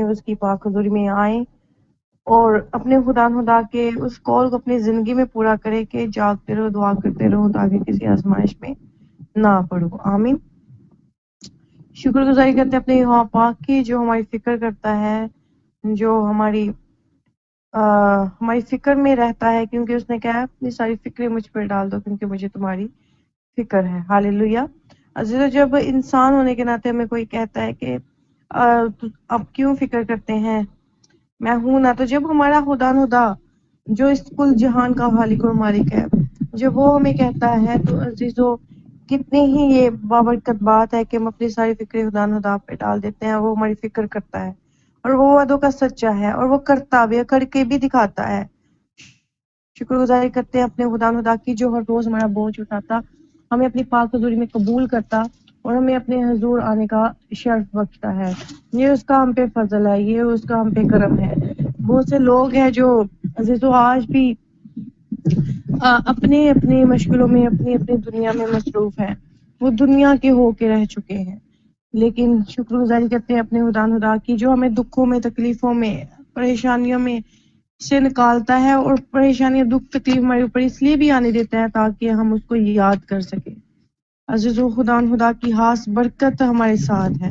اس کی پاک حضوری میں آئیں اور اپنے خدا کے اس کال کو اپنی زندگی میں پورا کرے کہ جاگتے رہو، دعا کرتے رہو تاکہ کسی آزمائش میں نہ پڑو۔ آمین۔ شکر گزاری کرتے ہیں اپنے یہاں پاک کی جو ہماری فکر کرتا ہے، جو ہماری فکر میں رہتا ہے، کیونکہ اس نے کہا اپنی ساری فکریں مجھ پر ڈال دو کیونکہ مجھے تمہاری فکر ہے۔ ہاللیلویہ۔ عزیزو، جب انسان ہونے کے ناطے ہمیں کوئی کہتا ہے کہ اب کیوں فکر کرتے ہیں، میں ہوں نا، تو جب ہمارا خدا جو اس کل جہان کا خالق اور مالک ہے، جب وہ ہمیں کہتا ہے تو عزیزو کتنی ہی یہ بابرکت بات ہے کہ ہم اپنی ساری فکریں خدا پہ ڈال دیتے ہیں۔ وہ ہماری فکر کرتا ہے اور وہ وعدوں کا سچا ہے اور وہ کرتا بھی ہے، کر کے بھی دکھاتا ہے۔ شکر گزاری کرتے ہیں اپنے خدا کی جو ہر روز ہمارا بوجھ اٹھاتا، ہمیں اپنی پاک حضوری میں قبول کرتا اور ہمیں اپنے حضور آنے کا شرف بخشتا ہے۔ یہ اس کا ہم پہ فضل ہے، یہ اس کا ہم پہ کرم ہے۔ بہت سے لوگ ہیں جو عزیزو آج بھی اپنے اپنے مشغلوں میں، اپنی اپنی دنیا میں مصروف ہیں، وہ دنیا کے ہو کے رہ چکے ہیں، لیکن شکر گزاری کرتے ہیں اپنے خدا کی جو ہمیں دکھوں میں، تکلیفوں میں، پریشانیوں میں سے نکالتا ہے، اور پریشانیاں، دکھ، تکلیف ہمارے اوپر اس لیے بھی آنے دیتا ہے تاکہ ہم اس کو یاد کر سکیں۔ عزیزو خدا کی خاص برکت ہمارے ساتھ ہے۔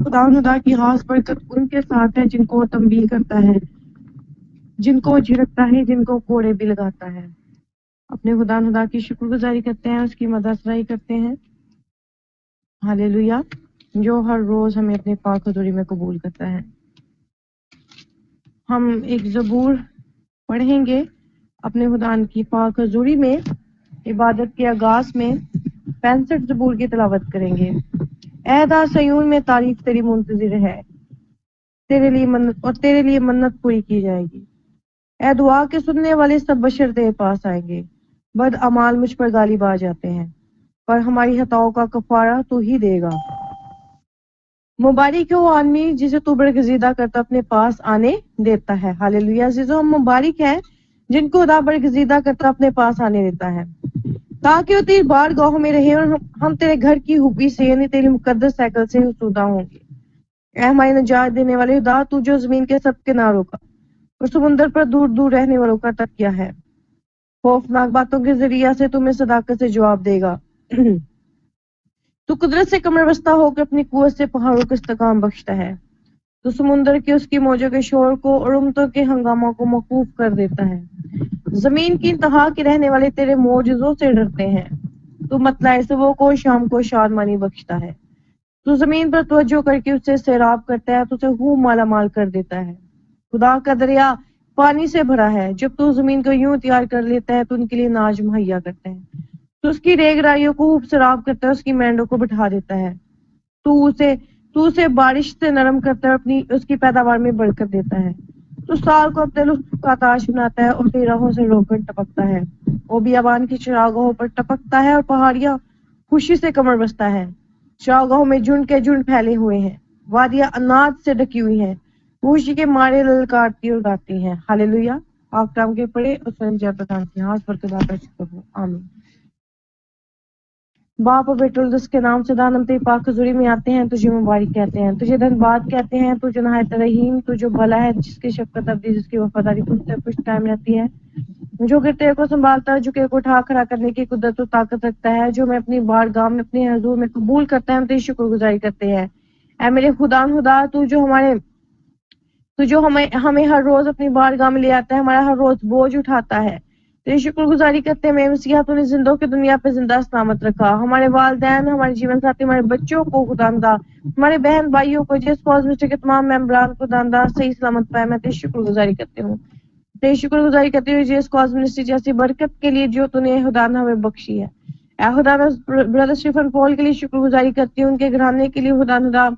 خدا کی خاص برکت ان کے ساتھ ہے جن کو وہ تنبیہ کرتا ہے، جن کو وہ جھڑکتا ہے، جن کو کوڑے بھی لگاتا ہے۔ اپنے خدا کی شکر گزاری کرتے ہیں، اس کی مدد افزائی کرتے ہیں۔ ہاللیلویہ۔ جو ہر روز ہمیں اپنے پاک حضوری میں قبول کرتا ہے۔ ہم ایک زبور پڑھیں گے اپنے خدا کی پاک حضوری میں، عبادت کے آغاز میں 65 زبور کی تلاوت کریں گے۔ اے دا سیون میں تعریف تیری منتظر ہے، تیرے لیے منت پوری کی جائے گی۔ اے دعا کے سننے والے سب بشر تیرے پاس آئیں گے، بد اعمال مجھ پر غالب آ جاتے ہیں، پر ہماری خطاؤں کا کفارہ تو ہی دے گا۔ مبارک ہے وہ آدمی جسے تو برگزیدہ کرتا اپنے پاس آنے دیتا ہے۔ ہاللیلویہ۔ عزیزو، ہم مبارک ہیں جن کو خدا برگزیدہ کرتا اپنے پاس آنے دیتا ہے تاکہ وہ تیری بارگاہوں میں رہے اور ہم تیرے گھر کی خوبی سے، یعنی تیری مقدس سیکل سے حسودہ ہوں گے۔ اے ہماری نجات دینے والے خدا، تو جو زمین کے سب کناروں کا اور سمندر پر دور دور رہنے والوں کا تکیہ ہے، خوفناک باتوں کے ذریعہ سے تمہیں صداقت سے جواب دے گا۔ تو قدرت سے کمر بستہ ہو کر اپنی قوت سے پہاڑوں کو استحکام بخشتا ہے۔ تو سمندر کے اس کی موجوں کے شور کو اور امتوں کے ہنگاموں کو موقوف کر دیتا ہے۔ زمین کی انتہا کے رہنے والے تیرے معجزوں سے ڈرتے ہیں۔ تو مطلع صبح کو شام کو شادمانی بخشتا ہے۔ تو زمین پر توجہ کر کے اسے سیراب کرتا ہے، تو اسے خوب مالا مال کر دیتا ہے۔ خدا کا دریا پانی سے بھرا ہے، جب تو زمین کو یوں تیار کر لیتا ہے تو ان کے لیے ناج مہیا کرتے ہیں۔ تو اس کی ریگ رائیوں کو خوب سیراب کرتا ہے، اس کی مینڈوں کو بٹھا دیتا ہے۔ تو اسے بارش سے نرم کرتا ہے اور اس کی پیداوار میں برکت دیتا ہے۔ تو سال کو اپنے لطف کا تاج بناتا ہے اور اپنی راہوں سے روکن ٹپکتا ہے۔ وہ بیابان کی چراگاہوں پر ٹپکتا ہے اور پہاڑیاں خوشی سے کمر بستہ ہے۔ چراگاہوں میں جھنڈ کے جھنڈ پھیلے ہوئے ہیں، وادیاں اناج سے ڈکی ہوئی ہیں، خوشی کے مارے للکارتی اور گاتی ہیں۔ ہاللیلویہ۔ آپ کام کے پڑھے اور سنجا پردان کی ہاتھ پر خدا کا شکر ہو۔ آمین۔ باپ اور بیٹے اور القدس کے نام سے دان ہم تیری پاک حضوری میں آتے ہیں، تجھے مبارک کہتے ہیں، تجھے دھنیواد کہتے ہیں، تو جو نہایت رحیم، تو جو بھلا ہے، جس کی شفقت ابدی، جس کی وفاداری کچھ سے کچھ ٹائم رہتی ہے، جو گرتے کو سنبھالتا ہے، جھکے کو اٹھا کھڑا کرنے کی قدرت و طاقت رکھتا ہے، جو میں اپنی بارگاہ میں اپنے حضور میں قبول کرتا ہے، ہم تیری شکر گزاری کرتے ہیں۔ اے میرے خدا تو جو ہمیں ہر روز اپنی بارگاہ میں لے آتا ہے، ہمارا ہر روز بوجھ اٹھاتا ہے، تیری شکر گزاری کرتے ہیں۔ میرے مسیحا، تو نے زندوں کی دنیا پہ زندہ سلامت رکھا، ہمارے والدین، ہمارے جیون ساتھی، ہمارے بچوں کو خداوندہ، ہمارے بہن بھائیوں کو، جس کاز مسٹر کے تمام ممبران کو خداوندہ صحیح سلامت پایا، میں تیری شکر گزاری کرتی ہوں۔ تیری شکر گزاری کرتے ہوئے جس کاز منسٹری جیسی برکت کے لیے جو تو نے خداوندہ ہمیں بخشی ہے۔ اے خداوندہ، برادر اسٹیفن پال کے لیے شکر گزاری کرتی ہوں، ان کے گھرانے کے لیے خداوندہ،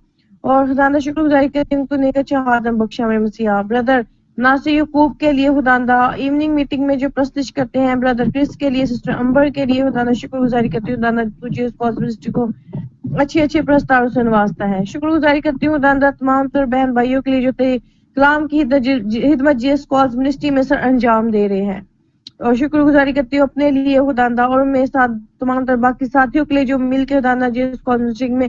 اور خداوندہ شکر گزاری کرتی ہوں تو نیک اچھا آدم بخشا میں مسیحا۔ برادر ناصر یعقوب کے لیے خداوندہ، ایوننگ میٹنگ میں جو پرستش کرتے ہیں، برادر کرس کے لیے، سسٹر امبر کے لیے خداوندہ شکر گزاری کرتی ہوں، خداوندہ تجھے اس کاز منسٹری کو اچھے پرستاروں سے نوازتا ہے۔ شکر گزاری کرتی ہوں خداوندہ تمام تر بہن بھائیوں کے لیے جو تیرے کلام کی خدمت جس کاز منسٹری میں سر انجام دے رہے ہیں، اور شکر گزاری کرتی ہوں اپنے لیے خداوندہ، اور میرے ساتھ تمام تر باقی ساتھیوں کے لیے جو مل کے خداوندہ جس کاز منسٹری میں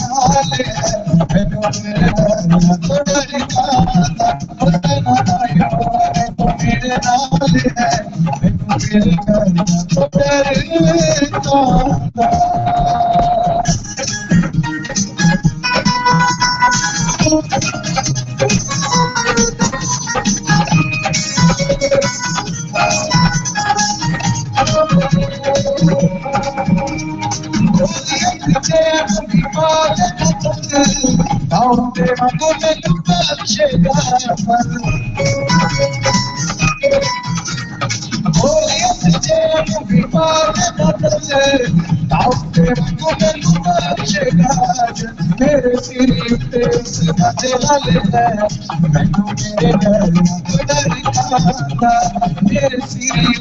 نال ہے مینوں میرے دریا تو ڈر جاندا حسین آیا تو میرے نال ہے مینوں میرے دریا تو ڈر جاندا میرے سری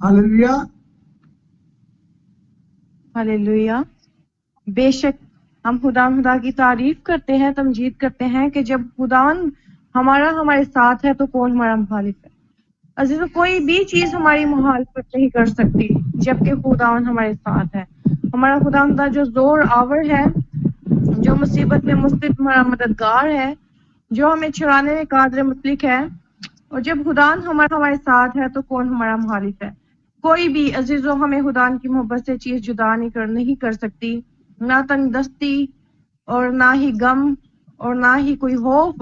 ہاللویا ہاللویا. بے شک ہم خدا کی تعریف کرتے ہیں، تمجید کرتے ہیں کہ جب خداوند ہمارے ساتھ ہے تو کون ہمارا مخالف ہے. عزیزو، کوئی بھی چیز ہماری مخالفت نہیں کر سکتی جبکہ خداوند ہمارے ساتھ ہے. ہمارا خداوند جو زور آور ہے، جو مصیبت میں مستعد ہمارا مددگار ہے، جو ہمیں چھڑانے میں قادر مطلق ہے، اور جب خداوند ہمارے ساتھ ہے تو کون ہمارا مخالف ہے. کوئی بھی عزیزو ہمیں خدا کی محبت سے چیز جدا نہیں کر سکتی، نہ تنگ دستی اور نہ ہی غم اور نہ ہی کوئی خوف،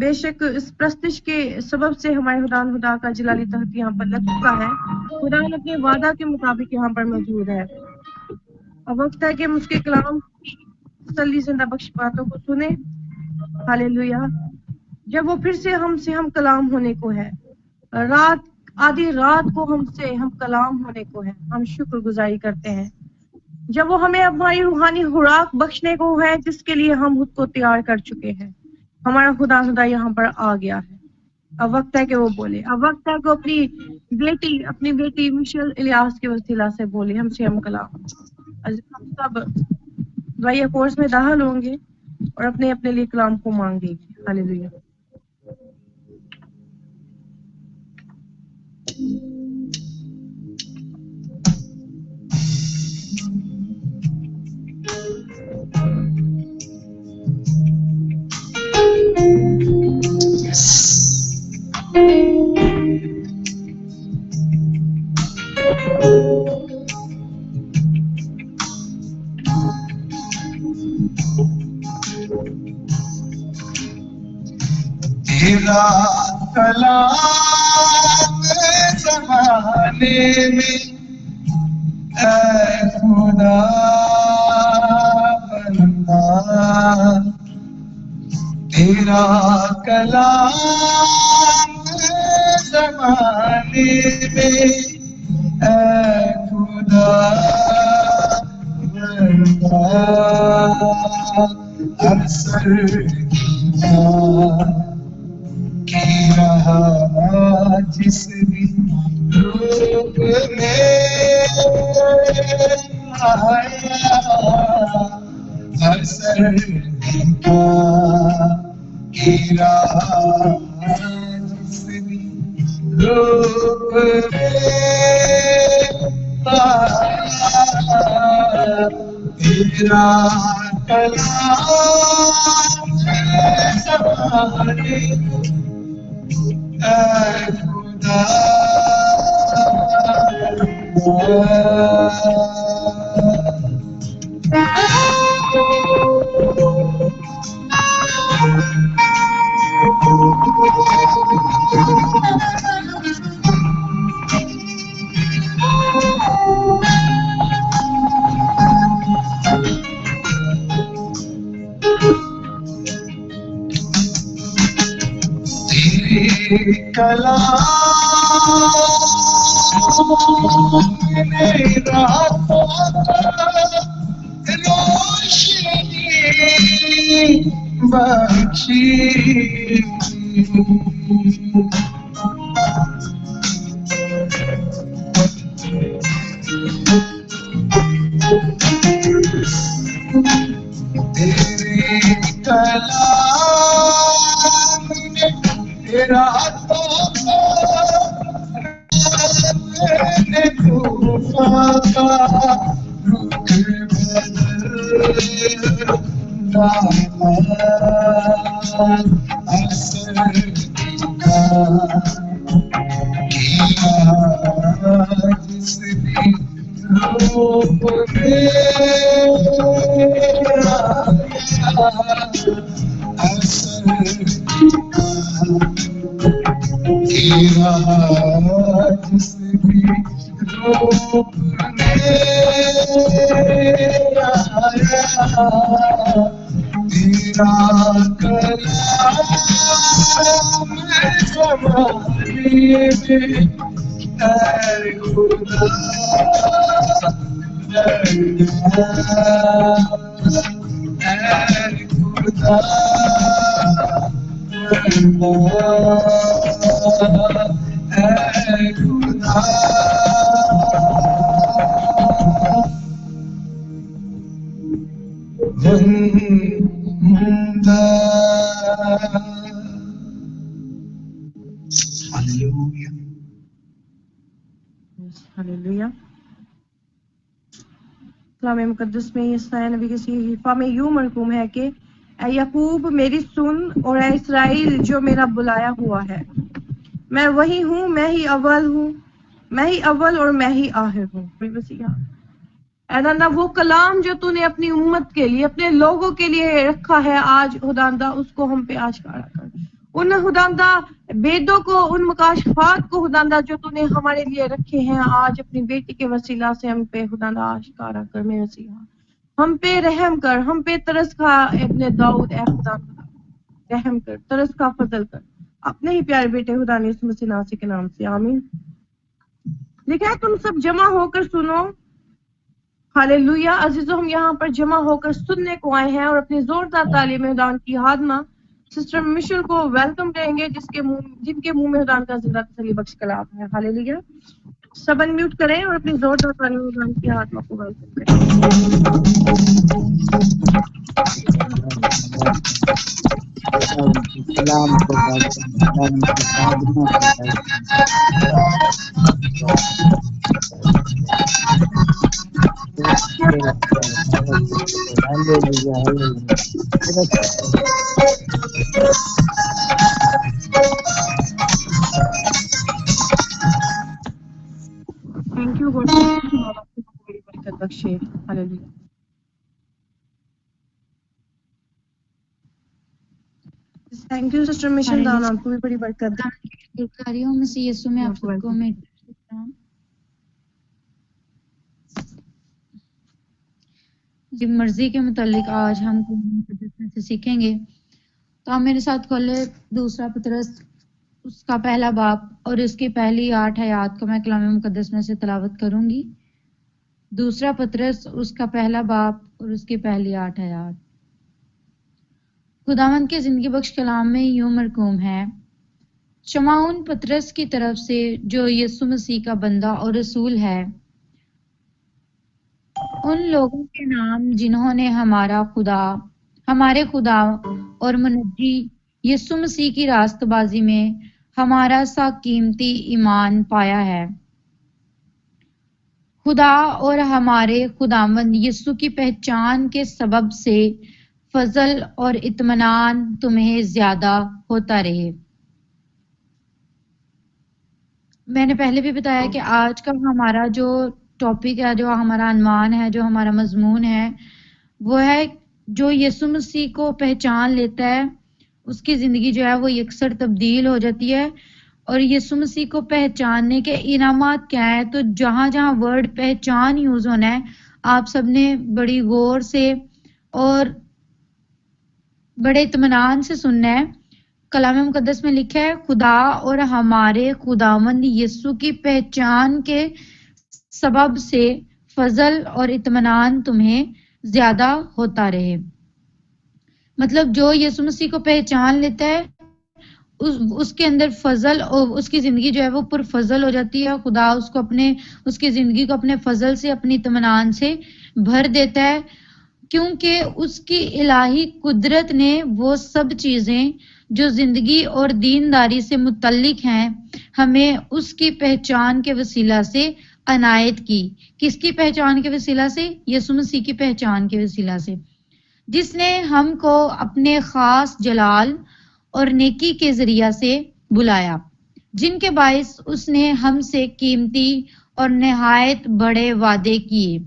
بے شک اس پرستش کے سبب سے ہمارے خدا کا جلالی تخت یہاں پر لگ چکا ہے. خدا اپنے وعدہ کے مطابق یہاں پر موجود ہے. اب وقت ہے کہ ہم اس کے کلام تسلی زندہ بخش باتوں کو سنیں. ہاللیلویا. جب وہ پھر سے ہم کلام ہونے کو ہے، آدھی رات کو ہم کلام ہونے کو ہے، ہم شکر گزاری کرتے ہیں. جب وہ ہمیں ہماری روحانی خوراک بخشنے کو ہے جس کے لیے ہم خود کو تیار کر چکے ہیں. ہمارا خدا یہاں پر آ گیا ہے. اب وقت ہے کہ وہ بولے. اب وقت ہے کہ اپنی بیٹی مشل الیاس کے وسیلہ سے بولے ہم سے ہم کلام. ہم سب دعائیہ کورس میں داخل ہوں گے اور اپنے لیے کلام کو مانگیں گے. ہاللیلویا. تیرا کلام زمانے میں اے خدا بندہ، تیرا کلام زمانے میں اے خدا بندہ، اکثر کی رہا جس بھی روپ میں آیا، ہر سر کی رہا جس بھی روپ میں آیا، تیرا کلام زمانے اے خدا تیرے کلام نے راتوں روشنی بخشی، تیرے کلام نے راتوں میں طوفان کا رخ بدل ڈالا، اثر کا کیا جس بھی روپ میں آیا، اثر تیرا جس بھی روپ میں آیا، تیرا کلام زمانے میں اے خدا اے خدا اے خدا بندہ. ہاللیلویا. ہاللیلویا. کلام مقدس میں یسایا نبی کے صحیفہ میں یوں مرقوم ہے کہ اے یعقوب میری سن اور اے اسرائیل جو میرا بلایا ہوا ہے، میں وہی ہوں، میں ہی اول اور میں ہی آخر ہوں. اے اللہ وہ کلام جو تو نے اپنی امت کے لیے اپنے لوگوں کے لیے رکھا ہے آج خداوندہ، اس کو ہم پہ آج کھڑا کر، ان خداوندہ بیدوں کو, ان مکاشفات کو خداوندہ جو تو نے ہمارے لیے رکھے ہیں, آج اپنی بیٹی کے وسیلہ سے ہم پہ خداوندہ آشکارا کر میرے مسیحا, ہم پہ رحم کر, ہم پہ ترس کھا ابن داؤد, اے خدا رحم کر, ترس کا فضل کر, اپنے ہی پیارے بیٹے خدا نے یسوع مسیح ناصری کے نام سے, آمین. لکھا ہے تم سب جمع ہو کر سنو. ہاللویا. عزیزو, ہم یہاں پر جمع ہو کر سننے کو آئے ہیں اور اپنی زوردار تعلیم خداوند کی خادمہ سسٹر مشل کو ویلکم کریں گے, جن کے منہ میں خداوند کا زندہ تسلی بخش کلام ہے. ہاللویا. سب انمیوٹ کریں اور اپنی زوردار تعلیم خداوند کی خادمہ کو ویلکم کریں. سلام کو سلام کی خادمہ کو تھینک یو گاڈ بڑی برکت بخشے. Hallelujah. Thank you sister mission دان, آپ کو بھی بڑی برکت. کاریوں مسیح یسوع میں آپ سب کو میں جی مرضی کے متعلق آج ہم سے سیکھیں گے. تو آپ میرے ساتھ کھولے دوسرا پطرس اس کا پہلا باب اور اس کی پہلی 8 آیات کو میں کلام مقدس میں سے تلاوت کروں گی. دوسرا پطرس اس کا پہلا باب اور اس کی پہلی 8 آیات. خداوند کے زندگی بخش کلام میں یوں مرقوم ہے, شمعون پطرس کی طرف سے جو یسوع مسیح کا بندہ اور رسول ہے, ان لوگوں کے نام جنہوں نے ہمارے خدا اور منجی یسوع مسیح کی راست بازی میں ہمارا سا قیمتی ایمان پایا ہے. خدا اور ہمارے خداوند یسوع کی پہچان کے سبب سے فضل اور اطمینان تمہیں زیادہ ہوتا رہے. میں نے پہلے بھی بتایا کہ آج کا ہمارا جو ٹاپک ہے, جو ہمارا عنوان ہے, جو ہمارا مضمون ہے, وہ ہے جو یسوع مسیح کو پہچان لیتا ہے اس کی زندگی جو ہے وہ یکسر تبدیل ہو جاتی ہے. اور یسوع مسیح کو پہچاننے کے انعامات کیا ہیں؟ تو جہاں جہاں ورڈ پہچان یوز ہونا ہے آپ سب نے بڑی غور سے اور بڑے اطمینان سے سننا ہے. کلام مقدس میں لکھا ہے خدا اور ہمارے خداوند یسوع کی پہچان کے سبب سے فضل اور اطمینان تمہیں زیادہ ہوتا رہے. مطلب جو یسوع مسیح کو پہچان لیتا ہے اس کے اندر فضل اور اس کی زندگی جو ہے وہ پر فضل ہو جاتی ہے. خدا اس کی زندگی کو اپنے فضل سے, اپنی اطمینان سے بھر دیتا ہے, کیونکہ اس کی الہی قدرت نے وہ سب چیزیں جو زندگی اور دینداری سے متعلق ہیں ہمیں اس کی پہچان کے وسیلہ سے عنایت کی. کس کی پہچان کے وسیلہ سے؟ یسوع مسیح کی پہچان کے وسیلہ سے, جس نے ہم کو اپنے خاص جلال اور نیکی کے ذریعہ سے بلایا, جن کے باعث اس نے ہم سے قیمتی اور نہایت بڑے وعدے کیے,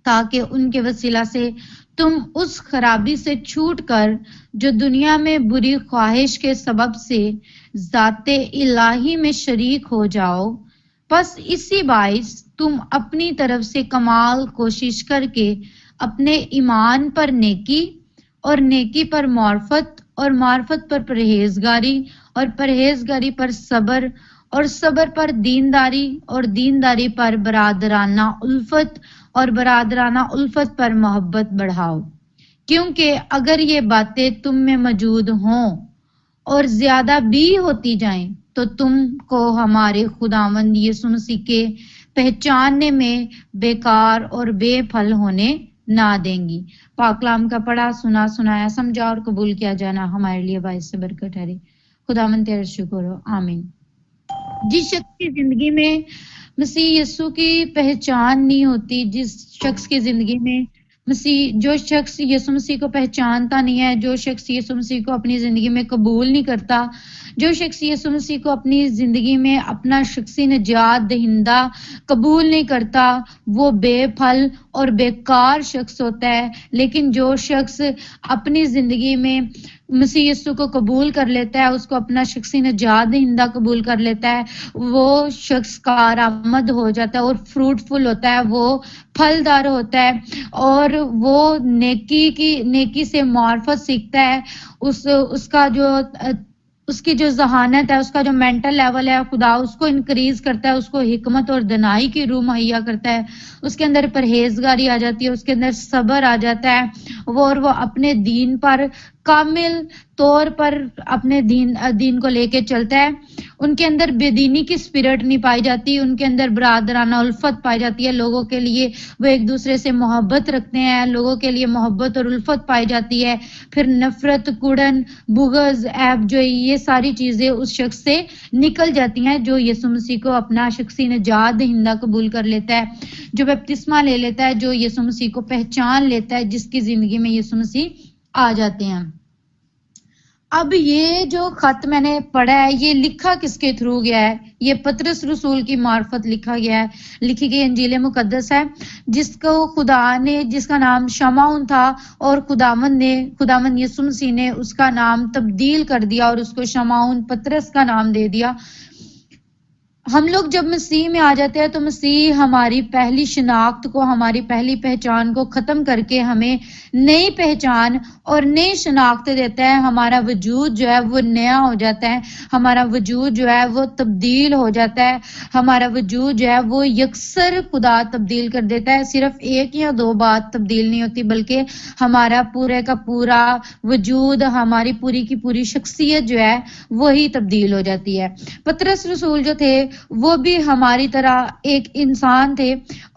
تاکہ ان کے وسیلہ سے تم اس خرابی سے چھوٹ کر جو دنیا میں بری خواہش کے سبب سے ذات الہی میں شریک ہو جاؤ. پس اسی باعث تم اپنی طرف سے کمال کوشش کر کے اپنے ایمان پر نیکی اور نیکی پر معرفت اور معرفت پر پرہیزگاری اور پرہیزگاری پر صبر اور صبر پر دینداری اور دینداری پر برادرانہ الفت اور برادرانہ الفت پر محبت بڑھاؤ. کیونکہ اگر یہ باتیں تم میں موجود ہوں اور زیادہ بھی ہوتی جائیں تو تم کو ہمارے خداوند یسوع مسیح کے پہچاننے میں بیکار اور بے پھل ہونے نہ دیں گی. پاک کلام کا پڑھا سنا سنایا سمجھا اور قبول کیا جانا ہمارے لیے باعث برکت ٹھہرے. خداوند تیرا شکر ہو. آمین. جس شخص کی زندگی میں مسیح یسوع کی پہچان نہیں ہوتی, جس شخص کی زندگی میں جو شخص یسوع مسیح کو پہچانتا نہیں ہے, جو شخص یسوع مسیح کو اپنی زندگی میں قبول نہیں کرتا, جو شخص یسوع مسیح کو اپنی زندگی میں اپنا شخصی نجات دہندہ قبول نہیں کرتا, وہ بے پھل اور بیکار شخص ہوتا ہے. لیکن جو شخص اپنی زندگی میں مسیح یسوع کو قبول کر لیتا ہے، اس کو اپنا شخصی نجات دہندہ قبول کر لیتا ہے، وہ شخص کارآمد ہو جاتا ہے اور فروٹفل ہوتا ہے، وہ پھلدار ہوتا ہے اور وہ نیکی سے معرفت سیکھتا ہے. اس کا جو اس کی جو ذہانت ہے، اس کا جو مینٹل لیول ہے، خدا اس کو انکریز کرتا ہے، اس کو حکمت اور دانائی کی روح مہیا کرتا ہے، اس کے اندر پرہیزگاری آ جاتی ہے، اس کے اندر صبر آ جاتا ہے، وہ اپنے دین پر کامل طور پر اپنے دین کو لے کے چلتا ہے. ان کے اندر بے دینی کی اسپرٹ نہیں پائی جاتی، ان کے اندر برادرانہ الفت پائی جاتی ہے، لوگوں کے لیے وہ ایک دوسرے سے محبت رکھتے ہیں، لوگوں کے لیے محبت اور الفت پائی جاتی ہے. پھر نفرت، کڑن، بغض، عیب جو یہ ساری چیزیں اس شخص سے نکل جاتی ہیں جو یسوع مسیح کو اپنا شخصی نجات دہندہ قبول کر لیتا ہے، جو بپتسمہ لے لیتا ہے، جو یسوع مسیح کو پہچان لیتا ہے، جس کی زندگی میں یسوع مسیح آ جاتے ہیں. اب یہ جو خط میں نے پڑھا ہے یہ لکھا کس کے تھرو گیا ہے؟ یہ پطرس رسول کی معرفت لکھا گیا ہے، لکھی گئی انجیل مقدس ہے، جس کو خدا نے، جس کا نام شمعون تھا اور خداوند یسوع مسیح نے اس کا نام تبدیل کر دیا اور اس کو شمعون پطرس کا نام دے دیا. ہم لوگ جب مسیح میں آ جاتے ہیں تو مسیح ہماری پہلی شناخت کو، ہماری پہلی پہچان کو ختم کر کے ہمیں نئی پہچان اور نئی شناخت دیتا ہے. ہمارا وجود جو ہے وہ نیا ہو جاتا ہے، ہمارا وجود جو ہے وہ تبدیل ہو جاتا ہے، ہمارا وجود جو ہے وہ یکسر خدا تبدیل کر دیتا ہے. صرف ایک یا دو بات تبدیل نہیں ہوتی بلکہ ہمارا پورے کا پورا وجود، ہماری پوری کی پوری شخصیت جو ہے وہی تبدیل ہو جاتی ہے. پطرس رسول جو تھے وہ بھی ہماری طرح ایک انسان تھے،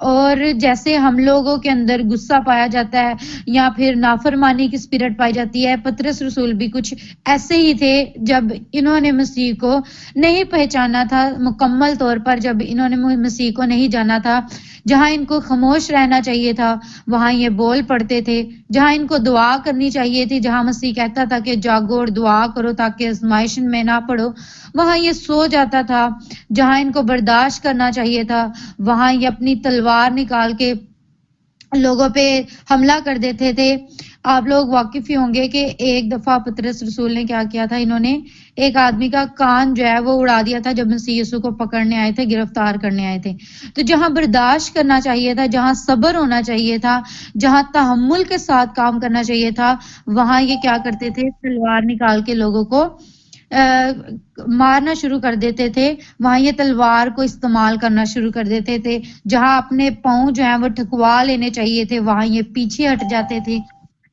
اور جیسے ہم لوگوں کے اندر غصہ پایا جاتا ہے یا پھر نافرمانی کی اسپرٹ پائی جاتی ہے، پطرس رسول بھی کچھ ایسے ہی تھے. جب انہوں نے مسیح کو نہیں پہچانا تھا مکمل طور پر، جب انہوں نے مسیح کو نہیں جانا تھا، جہاں ان کو خاموش رہنا چاہیے تھا وہاں یہ بول پڑتے تھے، جہاں ان کو دعا کرنی چاہیے تھی، جہاں مسیح کہتا تھا کہ جاگو اور دعا کرو تاکہ آزمائش میں نہ پڑو، وہاں یہ سو جاتا تھا. جہاں ان کو برداشت کرنا چاہیے تھا وہاں یہ اپنی تلوار نکال کے لوگوں پہ حملہ کر دیتے تھے. آپ لوگ واقف ہی ہوں گے کہ ایک دفعہ پطرس رسول نے کیا کیا تھا، انہوں نے ایک آدمی کا کان جو ہے وہ اڑا دیا تھا جب مسیح یسوع کو پکڑنے آئے تھے، گرفتار کرنے آئے تھے. تو جہاں برداشت کرنا چاہیے تھا، جہاں صبر ہونا چاہیے تھا، جہاں تحمل کے ساتھ کام کرنا چاہیے تھا، وہاں یہ کیا کرتے تھے، تلوار نکال کے لوگوں کو مارنا شروع کر دیتے تھے. وہاں یہ تلوار کو استعمال کرنا شروع کر دیتے تھے. جہاں اپنے پاؤں جو ہیں وہ ٹھکوا لینے چاہیے تھے وہاں یہ پیچھے ہٹ جاتے تھے.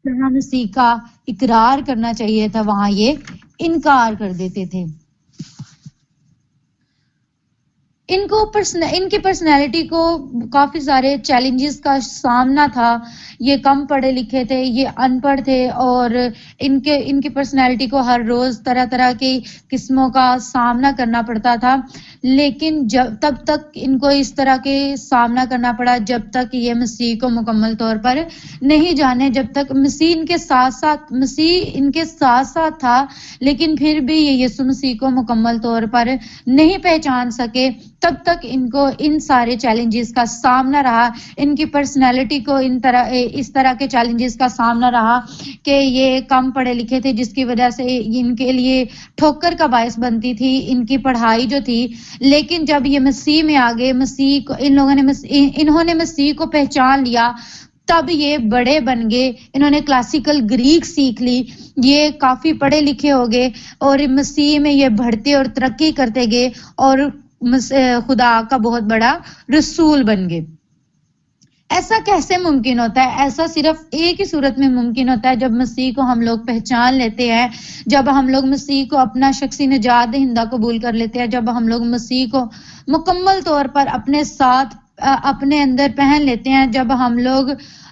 جہاں مسیح کا اقرار کرنا چاہیے تھا وہاں یہ انکار کر دیتے تھے. ان کی پرسنالٹی کو کافی سارے چیلنجز کا سامنا تھا. یہ کم پڑھے لکھے تھے، یہ ان پڑھ تھے، اور ان کی پرسنالٹی کو ہر روز طرح طرح کی قسموں کا سامنا کرنا پڑتا تھا. لیکن تب تک ان کو اس طرح کے سامنا کرنا پڑا جب تک یہ مسیح کو مکمل طور پر نہیں جانے، جب تک مسیح ان کے ساتھ ساتھ تھا لیکن پھر بھی یہ یسوع مسیح کو مکمل طور پر نہیں پہچان سکے. تب تک ان کو ان سارے چیلنجز کا سامنا رہا. ان کی پرسنالٹی کو اس طرح کے چیلنجز کا سامنا رہا کہ یہ کم پڑھے لکھے تھے، جس کی وجہ سے ان کے لیے ٹھوکر کا باعث بنتی تھی ان کی پڑھائی جو تھی. لیکن جب یہ مسیح میں آگے، انہوں نے مسیح کو پہچان لیا، تب یہ بڑے بن گئے. انہوں نے کلاسیکل گریک سیکھ لی، یہ کافی پڑھے لکھے ہو گئے اور مسیح میں یہ بڑھتے اور ترقی کرتے گئے اور خدا کا بہت بڑا رسول بن گئے. ایسا کیسے ممکن ہوتا ہے؟ ایسا صرف ایک ہی صورت میں ممکن ہوتا ہے، جب مسیح کو ہم لوگ پہچان لیتے ہیں، جب ہم لوگ مسیح کو اپنا شخصی نجات دہندہ قبول کر لیتے ہیں، جب ہم لوگ مسیح کو مکمل طور پر اپنے ساتھ اپنے اندر پہن لیتے ہیں، جب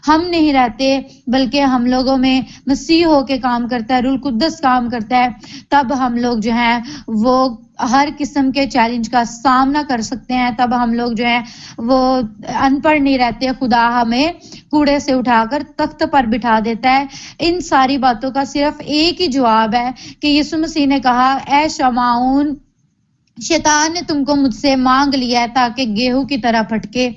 ہم نہیں رہتے بلکہ ہم لوگوں میں مسیح ہو کے کام کرتا ہے، روح القدس کام کرتا ہے، تب ہم لوگ جو ہیں وہ ہر قسم کے چیلنج کا سامنا کر سکتے ہیں. تب ہم لوگ جو ہیں وہ ان پڑھ نہیں رہتے. خدا ہمیں کوڑے سے اٹھا کر تخت پر بٹھا دیتا ہے. ان ساری باتوں کا صرف ایک ہی جواب ہے کہ یسوع مسیح نے کہا، اے شمعون، شیطان نے تم کو مجھ سے مانگ لیا ہے تاکہ گیہوں کی طرح پھٹکے،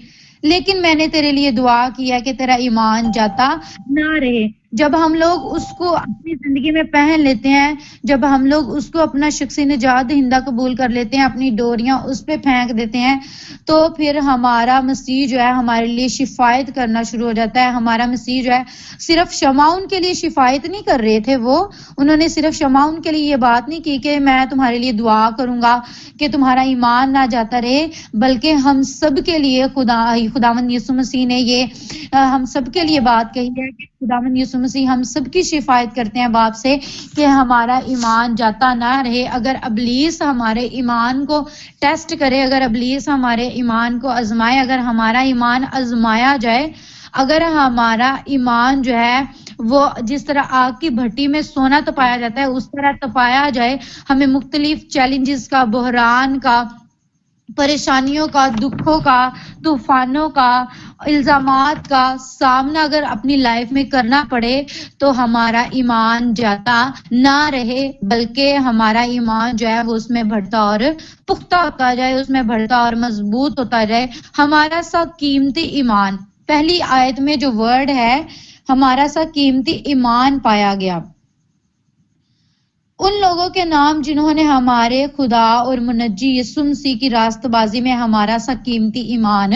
لیکن میں نے تیرے لیے دعا کیا کہ تیرا ایمان جاتا نہ رہے. جب ہم لوگ اس کو اپنی زندگی میں پہن لیتے ہیں، جب ہم لوگ اس کو اپنا شخصی نجات دہندہ قبول کر لیتے ہیں، اپنی ڈوریاں اس پہ پھینک دیتے ہیں، تو پھر ہمارا مسیح جو ہے ہمارے لیے شفایت کرنا شروع ہو جاتا ہے. ہمارا مسیح جو ہے صرف شمعون کے لیے شفایت نہیں کر رہے تھے، وہ انہوں نے صرف شمعون کے لیے یہ بات نہیں کی کہ میں تمہارے لیے دعا کروں گا کہ تمہارا ایمان نہ جاتا رہے، بلکہ ہم سب کے لیے خداوند یسوع مسیح نے یہ ہم سب کے لیے بات کہی ہے کہ خداوند یسوع مسیح ہم سب کی شفایت کرتے ہیں باپ سے کہ ہمارا ایمان جاتا نہ رہے. اگر ابلیس ہمارے ایمان کو ٹیسٹ کرے، اگر ابلیس ہمارے ایمان کو آزمائے، اگر ہمارا ایمان آزمایا جائے، اگر ہمارا ایمان جو ہے وہ جس طرح آگ کی بھٹی میں سونا تپایا جاتا ہے اس طرح تپایا جائے، ہمیں مختلف چیلنجز کا، بحران کا، پریشانیوں کا، دکھوں کا، طوفانوں کا، الزامات کا سامنا اگر اپنی لائف میں کرنا پڑے تو ہمارا ایمان جاتا نہ رہے، بلکہ ہمارا ایمان جو ہے وہ اس میں بڑھتا اور پختہ ہوتا جائے، اس میں بڑھتا اور مضبوط ہوتا جائے. ہمارا سا قیمتی ایمان، پہلی آیت میں جو ورڈ ہے ہمارا سا قیمتی ایمان پایا گیا. ان لوگوں کے نام جنہوں نے ہمارے خدا اور منجی یسوع مسیح کی راست بازی میں ہمارا سا قیمتی ایمان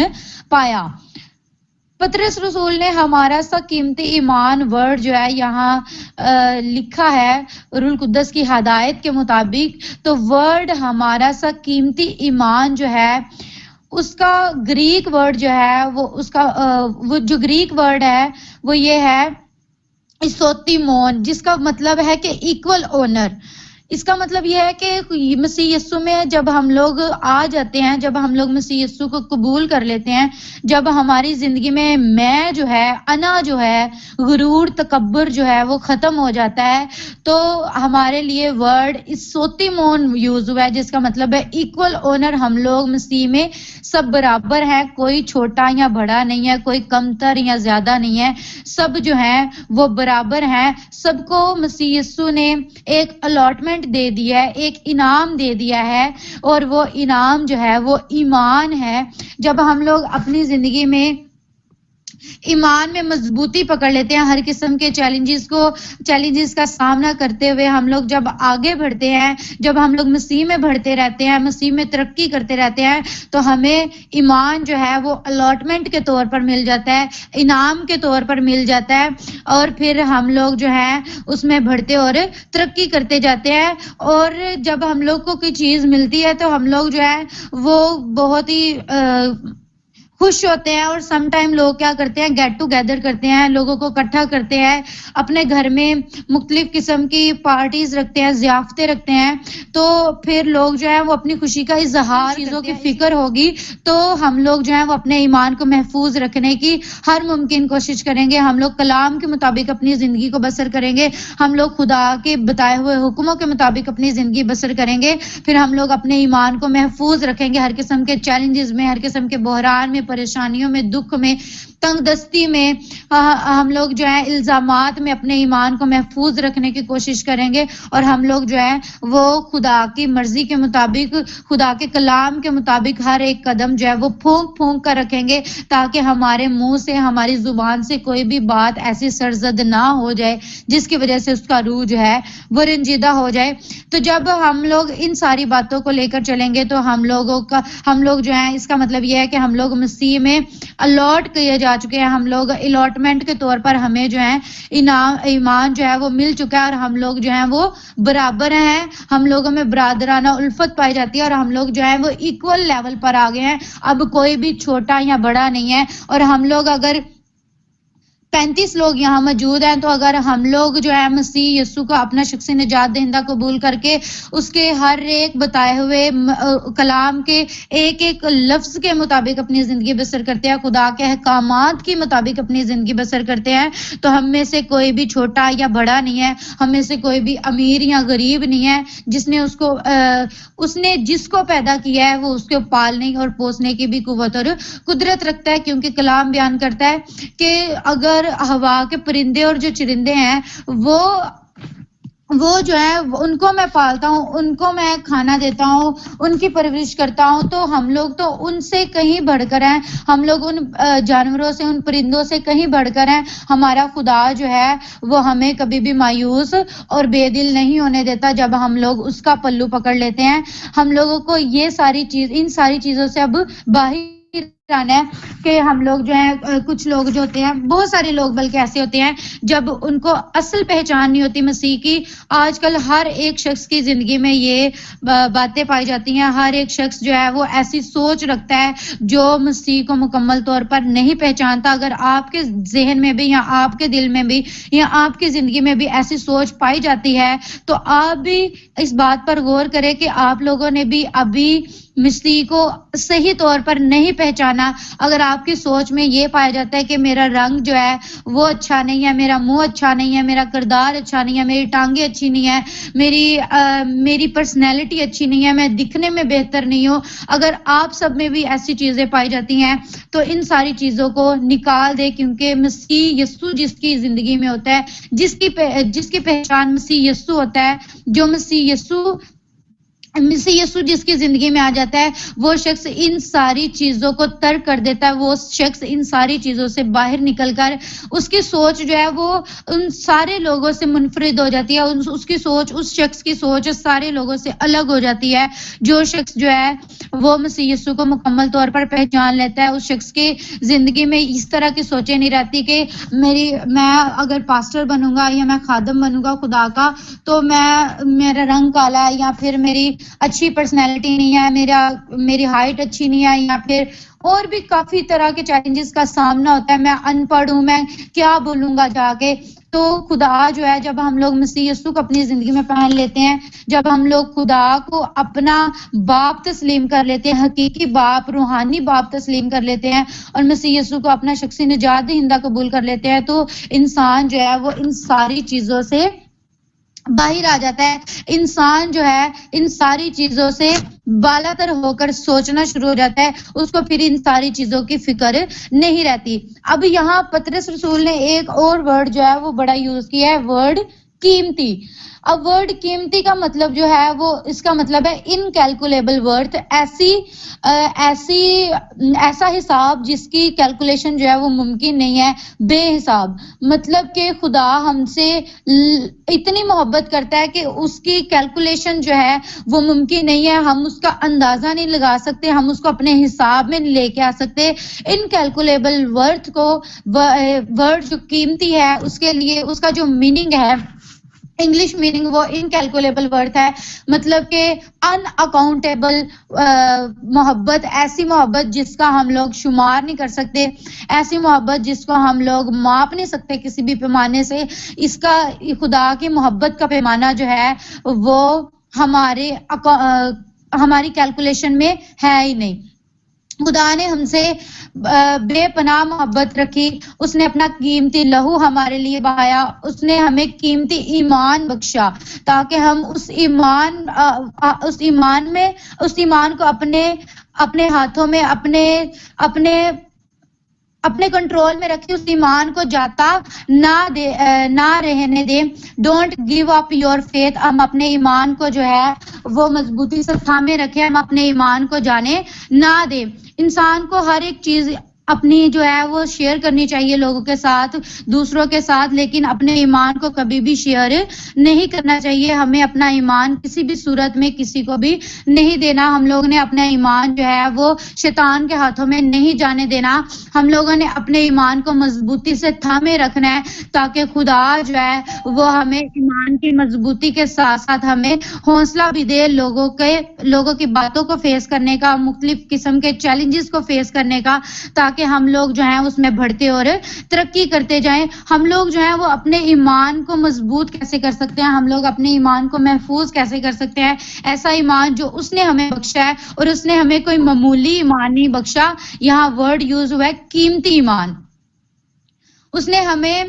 پایا. پطرس رسول نے ہمارا سا قیمتی ایمان ورڈ جو ہے یہاں لکھا ہے روح القدس کی ہدایت کے مطابق. تو ورڈ ہمارا سا قیمتی ایمان جو ہے اس کا گریک ورڈ جو ہے وہ جو گریک ورڈ ہے وہ یہ ہے اسوتیمون، جس کا مطلب ہے کہ ایکول اونر. اس کا مطلب یہ ہے کہ مسیح یسوع میں جب ہم لوگ آ جاتے ہیں، جب ہم لوگ مسیح یسوع کو قبول کر لیتے ہیں، جب ہماری زندگی میں جو ہے، انا جو ہے، غرور، تکبر جو ہے وہ ختم ہو جاتا ہے، تو ہمارے لیے ورڈ اسوتیمون یوز ہوا ہے، جس کا مطلب ہے ایکول اونر. ہم لوگ مسیح میں سب برابر ہیں، کوئی چھوٹا یا بڑا نہیں ہے، کوئی کمتر یا زیادہ نہیں ہے، سب جو ہیں وہ برابر ہیں. سب کو مسیح یسوع نے ایک الاٹمنٹ دے دیا ہے، ایک انعام دے دیا ہے، اور وہ انعام جو ہے وہ ایمان ہے. جب ہم لوگ اپنی زندگی میں ایمان میں مضبوطی پکڑ لیتے ہیں، ہر قسم کے چیلنجز کا سامنا کرتے ہوئے ہم لوگ جب آگے بڑھتے ہیں، جب ہم لوگ مسیح میں بڑھتے رہتے ہیں، مسیح میں ترقی کرتے رہتے ہیں، تو ہمیں ایمان جو ہے وہ الاٹمنٹ کے طور پر مل جاتا ہے، انعام کے طور پر مل جاتا ہے، اور پھر ہم لوگ جو ہے اس میں بڑھتے اور ترقی کرتے جاتے ہیں. اور جب ہم لوگ کو کوئی چیز ملتی ہے تو ہم لوگ جو ہے وہ بہت ہی خوش ہوتے ہیں. اور سم ٹائم لوگ کیا کرتے ہیں، گیٹ ٹوگیدر کرتے ہیں، لوگوں کو اکٹھا کرتے ہیں، اپنے گھر میں مختلف قسم کی پارٹیز رکھتے ہیں، ضیافتیں رکھتے ہیں. تو پھر لوگ جو ہے وہ اپنی خوشی کا اظہار، چیزوں کی فکر ہوگی تو ہم لوگ جو ہے وہ اپنے ایمان کو محفوظ رکھنے کی ہر ممکن کوشش کریں گے. ہم لوگ کلام کے مطابق اپنی زندگی کو بسر کریں گے، ہم لوگ خدا کے بتائے ہوئے حکموں کے مطابق اپنی زندگی بسر کریں گے. پھر ہم لوگ اپنے ایمان کو محفوظ رکھیں گے ہر قسم کے چیلنجز میں، ہر قسم کے بحران میں، پریشانیوں میں، دکھ میں، تنگ دستی میں. ہم لوگ جو ہے الزامات میں اپنے ایمان کو محفوظ رکھنے کی کوشش کریں گے، اور ہم لوگ جو ہے وہ خدا کی مرضی کے مطابق، خدا کے کلام کے مطابق ہر ایک قدم جو ہے وہ پھونک پھونک کر رکھیں گے، تاکہ ہمارے منہ سے، ہماری زبان سے کوئی بھی بات ایسی سرزد نہ ہو جائے جس کی وجہ سے اس کا روح جو ہے وہ رنجیدہ ہو جائے. تو جب ہم لوگ ان ساری باتوں کو لے کر چلیں گے تو ہم لوگ جو ہیں، اس کا مطلب یہ ہے کہ ہم لوگ مسیح میں الاٹ کیے جا چکے ہیں، ہم لوگ الاٹمنٹ کے طور پر ہمیں جو ہے ایمان جو ہے وہ مل چکا ہے، اور ہم لوگ جو ہیں وہ برابر ہیں. ہم لوگوں میں برادرانہ الفت پائی جاتی ہے، اور ہم لوگ جو ہیں وہ ایکول لیول پر آ گئے ہیں. اب کوئی بھی چھوٹا یا بڑا نہیں ہے. اور ہم لوگ اگر 35 لوگ یہاں موجود ہیں، تو اگر ہم لوگ جو ہے مسیح یسوع کو اپنا شخصی نجات دہندہ قبول کر کے اس کے ہر ایک بتائے ہوئے کلام کے ایک ایک لفظ کے مطابق اپنی زندگی بسر کرتے ہیں، خدا کے احکامات کے مطابق اپنی زندگی بسر کرتے ہیں، تو ہم میں سے کوئی بھی چھوٹا یا بڑا نہیں ہے، ہم میں سے کوئی بھی امیر یا غریب نہیں ہے. اس نے جس کو پیدا کیا ہے وہ اس کو پالنے اور پوسنے کی بھی قوت اور قدرت رکھتا ہے، کیونکہ کلام بیان کرتا ہے کہ اگر ہوا کے پرندے اور جو چرندے ہیں وہ وہ جو ہے ان کو میں پالتا ہوں, ان کو میں کھانا دیتا ہوں, ان کی پرورش کرتا ہوں, تو ہم لوگ تو ان سے کہیں بڑھ کر ہیں, ہم لوگ ان جانوروں سے, ان پرندوں سے کہیں بڑھ کر ہیں. ہمارا خدا جو ہے وہ ہمیں کبھی بھی مایوس اور بے دل نہیں ہونے دیتا جب ہم لوگ اس کا پلو پکڑ لیتے ہیں. ہم لوگوں کو یہ ساری چیز, ان ساری چیزوں سے اب باہر آنا ہے کہ ہم لوگ جو ہیں, کچھ لوگ جو ہوتے ہیں, بہت سارے لوگ بلکہ ایسے ہوتے ہیں جب ان کو اصل پہچان نہیں ہوتی مسیح کی. آج کل ہر ایک شخص کی زندگی میں یہ باتیں پائی جاتی ہیں. ہر ایک شخص جو ہے وہ ایسی سوچ رکھتا ہے جو مسیح کو مکمل طور پر نہیں پہچانتا. اگر آپ کے ذہن میں بھی یا آپ کے دل میں بھی یا آپ کی زندگی میں بھی ایسی سوچ پائی جاتی ہے تو آپ بھی اس بات پر غور کریں کہ آپ لوگوں نے بھی ابھی مسیح کو صحیح طور پر نہیں پہچانا. اگر آپ کی سوچ میں یہ پایا جاتا ہے کہ میرا رنگ جو ہے وہ اچھا نہیں ہے, میرا منہ اچھا نہیں ہے, میرا کردار اچھا نہیں ہے, میری ٹانگیں اچھی نہیں ہے, میری پرسنالٹی اچھی نہیں ہے, میں دکھنے میں بہتر نہیں ہوں, اگر آپ سب میں بھی ایسی چیزیں پائی جاتی ہیں تو ان ساری چیزوں کو نکال دے, کیونکہ مسیح یسوع جس کی زندگی میں ہوتا ہے, جس کی پہچان مسیح یسوع ہوتا ہے, جو مسیح یسوع جس کی زندگی میں آ جاتا ہے, وہ شخص ان ساری چیزوں کو ترک کر دیتا ہے. وہ شخص ان ساری چیزوں سے باہر نکل کر اس کی سوچ جو ہے وہ ان سارے لوگوں سے منفرد ہو جاتی ہے. اس کی سوچ, اس شخص کی سوچ سارے لوگوں سے الگ ہو جاتی ہے. جو شخص جو ہے وہ مسیح یسوع کو مکمل طور پر پہچان لیتا ہے, اس شخص کی زندگی میں اس طرح کی سوچیں نہیں رہتی کہ میں اگر پاسٹر بنوں گا یا میں خادم بنوں گا خدا کا تو میرا رنگ کالا ہے, یا پھر میری اچھی پرسنالٹی نہیں ہے, میری ہائٹ اچھی نہیں ہے, یا پھر اور بھی کافی طرح کے چیلنجز کا سامنا ہوتا ہے, میں ان پڑھ ہوں, میں کیا بولوں گا جا کے. تو خدا جو ہے, جب ہم لوگ مسیح یسوع کو اپنی زندگی میں پہن لیتے ہیں, جب ہم لوگ خدا کو اپنا باپ تسلیم کر لیتے ہیں, حقیقی باپ, روحانی باپ تسلیم کر لیتے ہیں, اور مسیح یسوع کو اپنا شخصی نجات دہندہ قبول کر لیتے ہیں, تو انسان جو ہے وہ ان ساری چیزوں سے باہر آ جاتا ہے. انسان جو ہے ان ساری چیزوں سے بالا تر ہو کر سوچنا شروع ہو جاتا ہے, اس کو پھر ان ساری چیزوں کی فکر نہیں رہتی. اب یہاں پطرس رسول نے ایک اور ورڈ جو ہے وہ بڑا یوز کیا ہے, ورڈ قیمتی. اب ورڈ قیمتی کا مطلب جو ہے وہ, اس کا مطلب ہے انکیلکولیبل ورتھ, ایسا حساب جس کی کیلکولیشن جو ہے وہ ممکن نہیں ہے, بے حساب. مطلب کہ خدا ہم سے اتنی محبت کرتا ہے کہ اس کی کیلکولیشن جو ہے وہ ممکن نہیں ہے, ہم اس کا اندازہ نہیں لگا سکتے, ہم اس کو اپنے حساب میں نہیں لے کے آ سکتے. انکیلکولیبل ورتھ کو, ورڈ جو قیمتی ہے, اس کے لیے اس کا جو میننگ ہے, انگلش میننگ, وہ انکیلکولیبل ورتھ ہے. مطلب کہ ان اکاؤنٹیبل محبت, ایسی محبت جس کا ہم لوگ شمار نہیں کر سکتے, ایسی محبت جس کو ہم لوگ ماپ نہیں سکتے کسی بھی پیمانے سے. اس کا, خدا کی محبت کا پیمانہ جو ہے وہ ہماری کیلکولیشن میں ہے ہی نہیں. خدا نے ہم سے بے پناہ محبت رکھی, اس نے اپنا قیمتی لہو ہمارے لیے بہایا, اس نے ہمیں قیمتی ایمان بخشا تاکہ ہم اس ایمان کو اپنے ہاتھوں میں اپنے کنٹرول میں رکھی, اس ایمان کو جاتا نہ رہنے دیں. Don't give up your faith, ہم اپنے ایمان کو جو ہے وہ مضبوطی سے تھامے رکھیں, ہم اپنے ایمان کو جانے نہ دیں. انسان کو ہر ایک چیز اپنی جو ہے وہ شیئر کرنی چاہیے لوگوں کے ساتھ, دوسروں کے ساتھ, لیکن اپنے ایمان کو کبھی بھی شیئر نہیں کرنا چاہیے. ہمیں اپنا ایمان کسی بھی صورت میں کسی کو بھی نہیں دینا. ہم لوگ نے اپنا ایمان جو ہے وہ شیطان کے ہاتھوں میں نہیں جانے دینا. ہم لوگوں نے اپنے ایمان کو مضبوطی سے تھامے رکھنا ہے تاکہ خدا جو ہے وہ ہمیں ایمان کی مضبوطی کے ساتھ ساتھ ہمیں حوصلہ بھی دے, لوگوں کی باتوں کو فیس کرنے کا, مختلف قسم کے چیلنجز کو فیس کرنے کا, تاکہ ہم لوگ جو ہیں اس میں بڑھتے اور ترقی کرتے جائیں. ہم لوگ جو ہیں وہ اپنے ایمان کو مضبوط کیسے کر سکتے ہیں, ہم لوگ اپنے ایمان کو محفوظ کیسے کر سکتے ہیں, ایسا ایمان جو اس نے ہمیں بخشا ہے, اور اس نے ہمیں کوئی معمولی ایمان نہیں بخشا. یہاں ورڈ یوز ہوا ہے قیمتی ایمان. اس نے ہمیں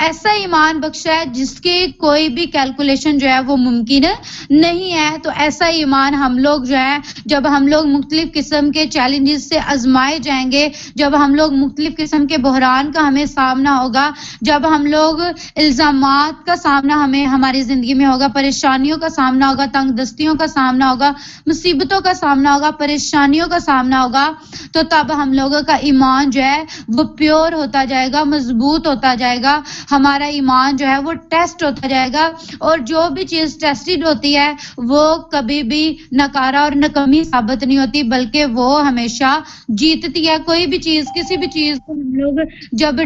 ایسا ایمان بخشا ہے جس کی کوئی بھی کیلکولیشن جو ہے وہ ممکن نہیں ہے. تو ایسا ایمان ہم لوگ جو ہے جب ہم لوگ مختلف قسم کے چیلنجز سے آزمائے جائیں گے, جب ہم لوگ مختلف قسم کے بحران کا ہمیں سامنا ہوگا, جب ہم لوگ الزامات کا سامنا ہمیں ہماری زندگی میں ہوگا, پریشانیوں کا سامنا ہوگا, تنگ دستیوں کا سامنا ہوگا, مصیبتوں کا سامنا ہوگا, پریشانیوں کا سامنا ہوگا, تو تب ہم لوگوں کا ایمان جو ہے وہ پیور ہوتا جائے گا, مضبوط ہوتا جائے گا. ہمارا ایمان جو ہے وہ ٹیسٹ ہوتا جائے گا, اور جو بھی چیز ٹیسٹڈ ہوتی ہے وہ کبھی بھی نکارا اور ناکامی ثابت نہیں ہوتی, بلکہ وہ ہمیشہ جیتتی ہے. کوئی بھی چیز, کسی بھی چیز کو ہم لوگ جب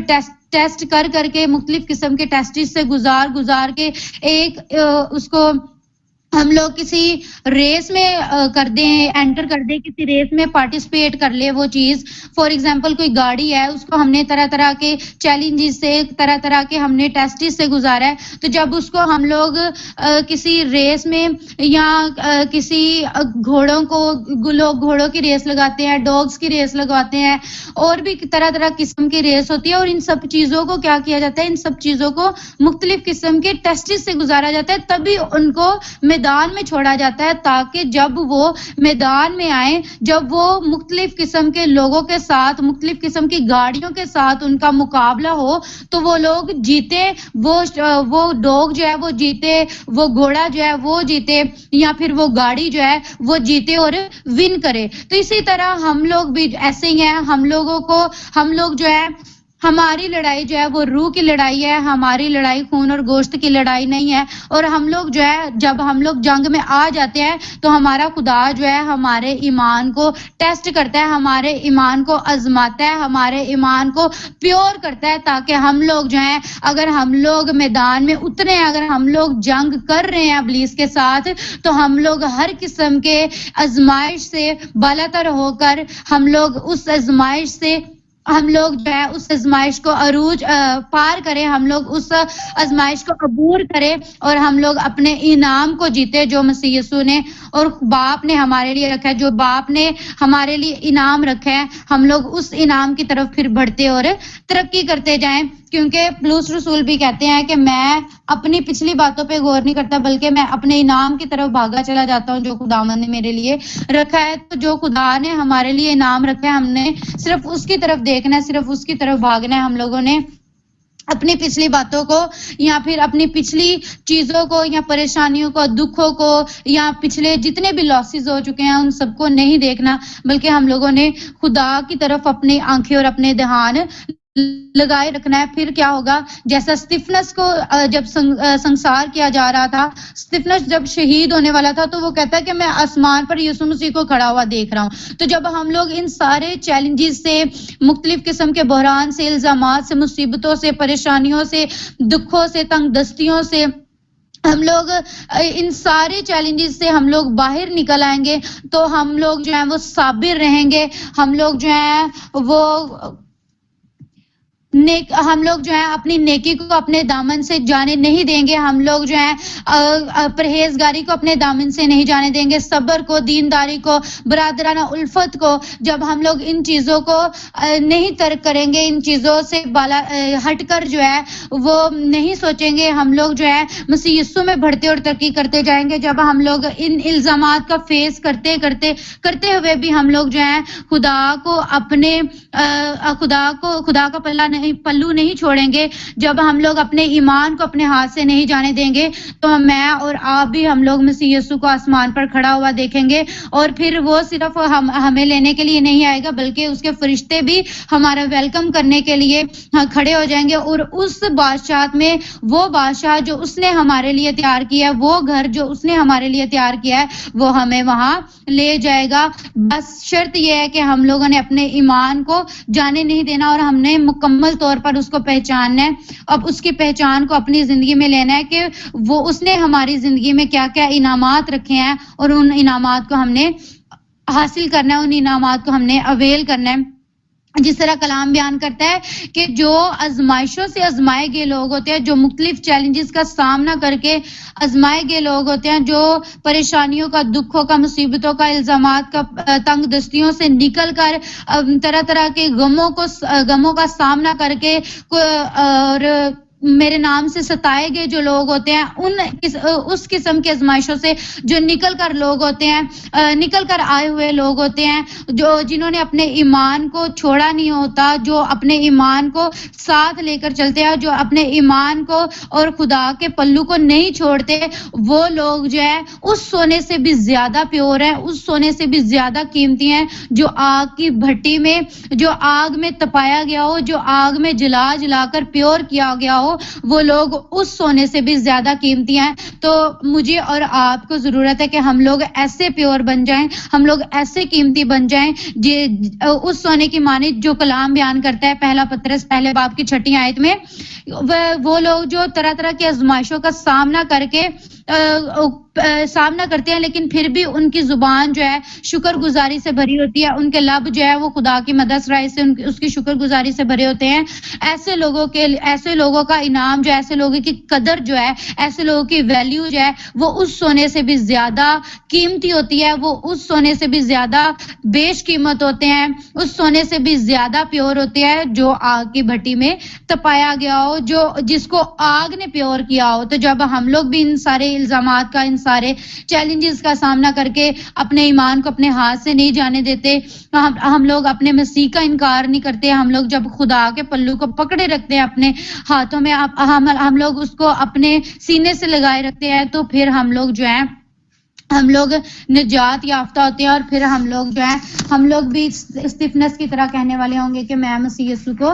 ٹیسٹ کر کے مختلف قسم کے ٹیسٹ سے گزار کے ایک اس کو ہم لوگ کسی ریس میں کر دیں, انٹر کر دیں, کسی ریس میں پارٹیسپیٹ کر لے وہ چیز. فار ایگزامپل کوئی گاڑی ہے, اس کو ہم نے طرح طرح کے چیلنجز سے, طرح طرح کے ہم نے ٹیسٹ سے گزارا ہے, تو جب اس کو ہم لوگ کسی ریس میں یا کسی گھوڑوں گھوڑوں کی ریس لگاتے ہیں, ڈاگس کی ریس لگواتے ہیں, اور بھی طرح طرح قسم کی ریس ہوتی ہے, اور ان سب چیزوں کو کیا کیا جاتا ہے, ان سب چیزوں کو مختلف قسم کے ٹیسٹ سے گزارا جاتا ہے, تبھی ان کو میدان میں چھوڑا جاتا ہے, تاکہ جب وہ میدان میں آئیں, جب وہ مختلف قسم کے لوگوں کے ساتھ, مختلف قسم کی گاڑیوں کے ساتھ ان کا مقابلہ ہو, تو وہ لوگ جیتے, وہ ڈاگ جو ہے وہ جیتے, وہ گھوڑا جو ہے وہ جیتے, یا پھر وہ گاڑی جو ہے وہ جیتے اور ون کرے. تو اسی طرح ہم لوگ بھی ایسے ہی ہیں. ہم لوگ جو ہے, ہماری لڑائی جو ہے وہ روح کی لڑائی ہے, ہماری لڑائی خون اور گوشت کی لڑائی نہیں ہے. اور ہم لوگ جو ہے جب ہم لوگ جنگ میں آ جاتے ہیں تو ہمارا خدا جو ہے ہمارے ایمان کو ٹیسٹ کرتا ہے, ہمارے ایمان کو آزماتا ہے, ہمارے ایمان کو پیور کرتا ہے, تاکہ ہم لوگ جو ہیں اگر ہم لوگ میدان میں اترے ہیں, اگر ہم لوگ جنگ کر رہے ہیں ابلیس کے ساتھ, تو ہم لوگ ہر قسم کے آزمائش سے بالاتر ہو کر ہم لوگ اس آزمائش سے ہم لوگ جو ہے اس آزمائش کو عروج پار کریں, ہم لوگ اس آزمائش کو عبور کریں, اور ہم لوگ اپنے انعام کو جیتے جو مسیح یسوع نے اور باپ نے ہمارے لیے رکھا ہے. جو باپ نے ہمارے لیے انعام رکھا ہے, ہم لوگ اس انعام کی طرف پھر بڑھتے اور ترقی کرتے جائیں. کیونکہ پولس رسول بھی کہتے ہیں کہ میں اپنی پچھلی باتوں پہ غور نہیں کرتا, بلکہ میں اپنے انعام کی طرف بھاگا چلا جاتا ہوں جو خداوند نے میرے لیے رکھا ہے. تو جو خدا نے ہمارے لیے انعام رکھا ہے, ہم نے صرف اس کی طرف دیکھنا ہے, صرف اس کی طرف بھاگنا ہے. ہم لوگوں نے اپنی پچھلی باتوں کو یا پھر اپنی پچھلی چیزوں کو یا پریشانیوں کو, دکھوں کو, یا پچھلے جتنے بھی لاسز ہو چکے ہیں ان سب کو نہیں دیکھنا, بلکہ ہم لوگوں نے خدا کی طرف اپنی آنکھیں اور اپنے دھیان لگائے رکھنا ہے. پھر کیا ہوگا, جیسا اسطفنس کو جب سنسار کیا جا رہا تھا, اسطفنس جب شہید ہونے والا تھا, تو وہ کہتا ہے کہ میں آسمان پر یسوع مسیح کو کھڑا ہوا دیکھ رہا ہوں. تو جب ہم لوگ ان سارے چیلنجز سے, مختلف قسم کے بحران سے, الزامات سے, مصیبتوں سے, پریشانیوں سے, دکھوں سے, تنگ دستیوں سے, ہم لوگ ان سارے چیلنجز سے ہم لوگ باہر نکل آئیں گے, تو ہم لوگ جو ہیں وہ صابر رہیں گے. ہم لوگ جو ہیں وہ ہم لوگ جو ہے اپنی نیکی کو اپنے دامن سے جانے نہیں دیں گے. ہم لوگ جو ہے پرہیزگاری کو اپنے دامن سے نہیں جانے دیں گے, صبر کو, دینداری کو, برادرانہ الفت کو. جب ہم لوگ ان چیزوں کو نہیں ترک کریں گے, ان چیزوں سے ہٹ کر جو ہے وہ نہیں سوچیں گے, ہم لوگ جو ہے مسیح یسوع میں بڑھتے اور ترقی کرتے جائیں گے. جب ہم لوگ ان الزامات کا فیس کرتے ہوئے بھی ہم لوگ جو ہے خدا کو اپنے خدا کا پلو نہیں چھوڑیں گے, جب ہم لوگ اپنے ایمان کو اپنے ہاتھ سے نہیں جانے دیں گے, تو میں اور آپ بھی ہم لوگ مسیح یسوع کو آسمان پر کھڑا ہوا دیکھیں گے. اور پھر وہ صرف ہمیں لینے کے لیے نہیں آئے گا, بلکہ اس کے فرشتے بھی ہمارا ویلکم کرنے کے لیے کھڑے ہو جائیں گے. اور اس بادشاہت میں, وہ بادشاہ جو اس نے ہمارے لیے تیار کیا ہے, وہ گھر جو اس نے ہمارے لیے تیار کیا ہے, وہ ہمیں وہاں لے جائے گا. بس شرط یہ ہے کہ ہم لوگوں نے اپنے ایمان کو جانے نہیں دینا, اور ہم نے مکمل طور پر اس کو پہچاننا ہے. اب اس کی پہچان کو اپنی زندگی میں لینا ہے کہ وہ اس نے ہماری زندگی میں کیا کیا انعامات رکھے ہیں, اور ان انعامات کو ہم نے حاصل کرنا ہے, ان انعامات کو ہم نے اویل کرنا ہے. جس طرح کلام بیان کرتا ہے کہ جو آزمائشوں سے آزمائے گئے لوگ ہوتے ہیں, جو مختلف چیلنجز کا سامنا کر کے آزمائے گئے لوگ ہوتے ہیں, جو پریشانیوں کا, دکھوں کا, مصیبتوں کا, الزامات کا, تنگ دستیوں سے نکل کر طرح طرح کے غموں کا سامنا کر کے اور میرے نام سے ستائے گئے جو لوگ ہوتے ہیں اس قسم کی آزمائشوں سے جو نکل کر لوگ ہوتے ہیں, نکل کر آئے ہوئے لوگ ہوتے ہیں, جو جنہوں نے اپنے ایمان کو چھوڑا نہیں ہوتا, جو اپنے ایمان کو ساتھ لے کر چلتے ہیں, جو اپنے ایمان کو اور خدا کے پلو کو نہیں چھوڑتے, وہ لوگ جو ہے اس سونے سے بھی زیادہ پیور ہیں, اس سونے سے بھی زیادہ قیمتی ہیں جو آگ کی بھٹی میں, جو آگ میں تپایا گیا ہو, جو آگ میں جلا جلا کر پیور کیا گیا ہو, وہ لوگ اس سونے سے بھی زیادہ قیمتی ہیں. تو مجھے اور آپ کو ضرورت ہے کہ ہم لوگ ایسے پیور بن جائیں, ہم لوگ ایسے قیمتی بن جائیں اس سونے کی مانند جو کلام بیان کرتا ہے پہلا پطرس پہلے باب کی 6 آیت میں, وہ لوگ جو طرح طرح کی آزمائشوں کا سامنا کر کے سامنا کرتے ہیں لیکن پھر بھی ان کی زبان جو ہے شکر گزاری سے بھری ہوتی ہے, ان کے لب جو ہے وہ خدا کی مدد سرائی سے اس کی شکر گزاری سے بھرے ہوتے ہیں. ایسے لوگوں کا انعام جو ہے, ایسے لوگوں کی قدر جو ہے, ایسے لوگوں کی ویلیو جو ہے وہ اس سونے سے بھی زیادہ قیمتی ہوتی ہے, وہ اس سونے سے بھی زیادہ بیش قیمت ہوتے ہیں, اس سونے سے بھی زیادہ پیور ہوتے ہیں جو آگ کی بھٹی میں تپایا گیا ہو, جس کو آگ نے پیور کیا ہو. تو جب ہم لوگ بھی ان سارے الزامات کا, ان سارے چیلنجز کا سامنا کر کے اپنے ایمان کو اپنے ہاتھ سے نہیں جانے دیتے, ہم لوگ اپنے مسیح کا انکار نہیں کرتے, ہم لوگ جب خدا کے پلو کو پکڑے رکھتے ہیں اپنے ہاتھوں میں, ہم لوگ اس کو اپنے سینے سے لگائے رکھتے ہیں, تو پھر ہم لوگ جو ہے ہم لوگ نجات یافتہ ہوتے ہیں. اور پھر ہم لوگ جو ہے ہم لوگ بھی اسٹیفنس کی طرح کہنے والے ہوں گے کہ میں مسیح یسوع کو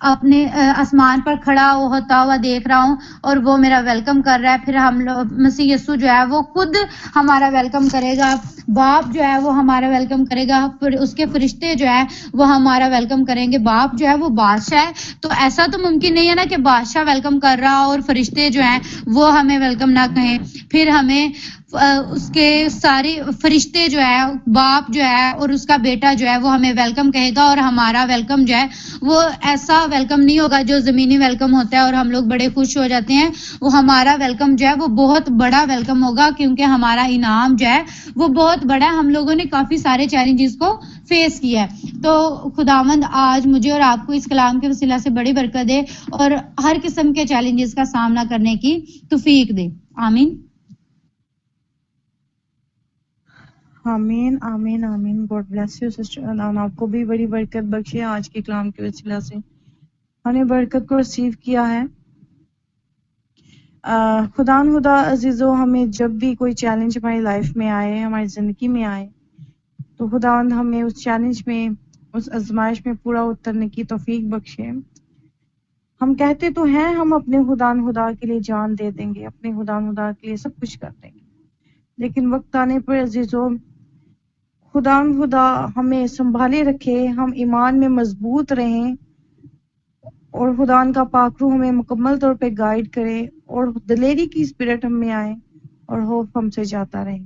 اپنے آسمان پر کھڑا ہوتا ہوا دیکھ رہا ہوں اور وہ میرا ویلکم کر رہا ہے. پھر ہم لوگ مسیح یسوع جو ہے وہ خود ہمارا ویلکم کرے گا, باپ جو ہے وہ ہمارا ویلکم کرے گا, پھر اس کے فرشتے جو ہے وہ ہمارا ویلکم کریں گے. باپ جو ہے وہ بادشاہ ہے, تو ایسا تو ممکن نہیں ہے نا کہ بادشاہ ویلکم کر رہا اور فرشتے جو ہیں وہ ہمیں ویلکم نہ کہیں. پھر ہمیں اس کے سارے فرشتے جو ہے, باپ جو ہے اور اس کا بیٹا جو ہے وہ ہمیں ویلکم کہے گا, اور ہمارا ویلکم جو ہے وہ ایسا ویلکم نہیں ہوگا جو زمینی ویلکم ہوتا ہے اور ہم لوگ بڑے خوش ہو جاتے ہیں. وہ ہمارا ویلکم جو ہے وہ بہت بڑا ویلکم ہوگا, کیونکہ ہمارا انعام جو ہے وہ بہت بڑا ہے. ہم لوگوں نے کافی سارے چیلنجز کو فیس کیا ہے. تو خداوند آج مجھے اور آپ کو اس کلام کے وسیلہ سے بڑی برکت دے اور ہر قسم کے چیلنجز کا سامنا کرنے کی توفیق دے. آمین. آمین آمین آمین. گاڈ بلیس یو سسٹر انان, آپ کو بھی بڑی برکت بخشے آج کے کلام کے وسیلہ سے. ہم نے برکت کو ریسیو کیا ہے. خدا عزیزو, ہمیں جب بھی کوئی چیلنج ہماری لائف میں آئے, ہماری زندگی میں آئے, تو خداوند ہمیں اس چیلنج میں, اس آزمائش میں پورا اترنے کی توفیق بخشے. ہم کہتے تو ہیں ہم اپنے خدا کے لیے جان دے دیں گے, اپنے خدا کے لیے سب کچھ کر دیں گے, لیکن وقت آنے پر عزیزو خدا ہمیں سنبھالے رکھے, ہم ایمان میں مضبوط رہیں اور خدا کا پاک روح ہمیں مکمل طور پہ گائیڈ کرے اور دلیری کی اسپرٹ ہم میں آئے اور ہوپ ہم سے جاتا رہے.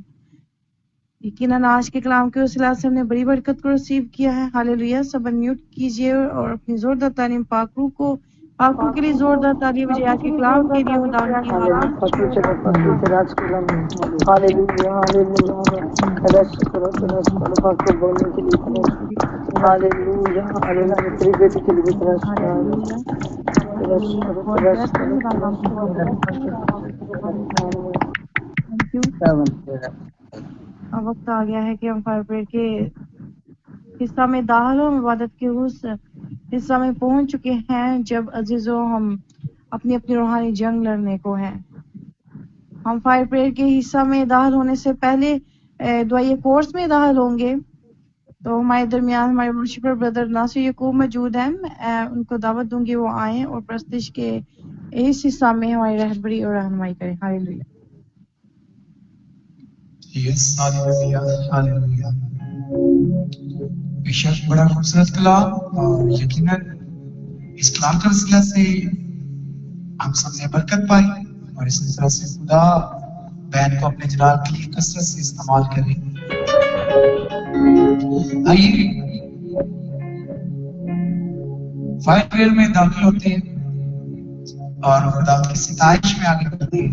یقیناً آج کے کلام کے وسیلہ سے ہم نے بڑی برکت کو ریسیو کیا ہے. ہاللیلویہ. سب انمیوٹ کیجئے اور اپنی زوردار تعلیم پاک روح کے لیے زوردار تعلیم بجائے آج کے کلام کے لیے خدا ان کی اب وقت آ گیا ہے کہ ہم فائر پریئر کے حصہ میں داخل ہوں. عبادت کے اس حصہ میں پہنچ چکے ہیں جب عزیزوں ہم اپنی اپنی روحانی جنگ لڑنے کو ہیں. ہم فائر پریئر کے حصہ میں داخل ہونے سے پہلے دعائیہ کورس میں داخل ہوں گے. تو ہمارے درمیان ہمارے ورشپر بردر ناصر یعقوب موجود ہیں. ان کو دعوت دوں گی وہ آئیں اور پرستش کے اس حصہ میں ہماری رہبری اور رہنمائی کریں. ہاللیلویہ. یس ہاللیلویہ ہاللیلویہ. بے شک بڑا خوبصورت کلام, اور یقیناً اس کلام کا وسیلہ سے ہم سب نے برکت پائی, اور اس طرح سے خدا بہن کو اپنے جلال کے لیے کثرت سے استعمال کرے. آئیے فائر پریئر میں داخل ہوتے ہیں اور خدا کی ستائش میں آگے بڑھتے ہیں.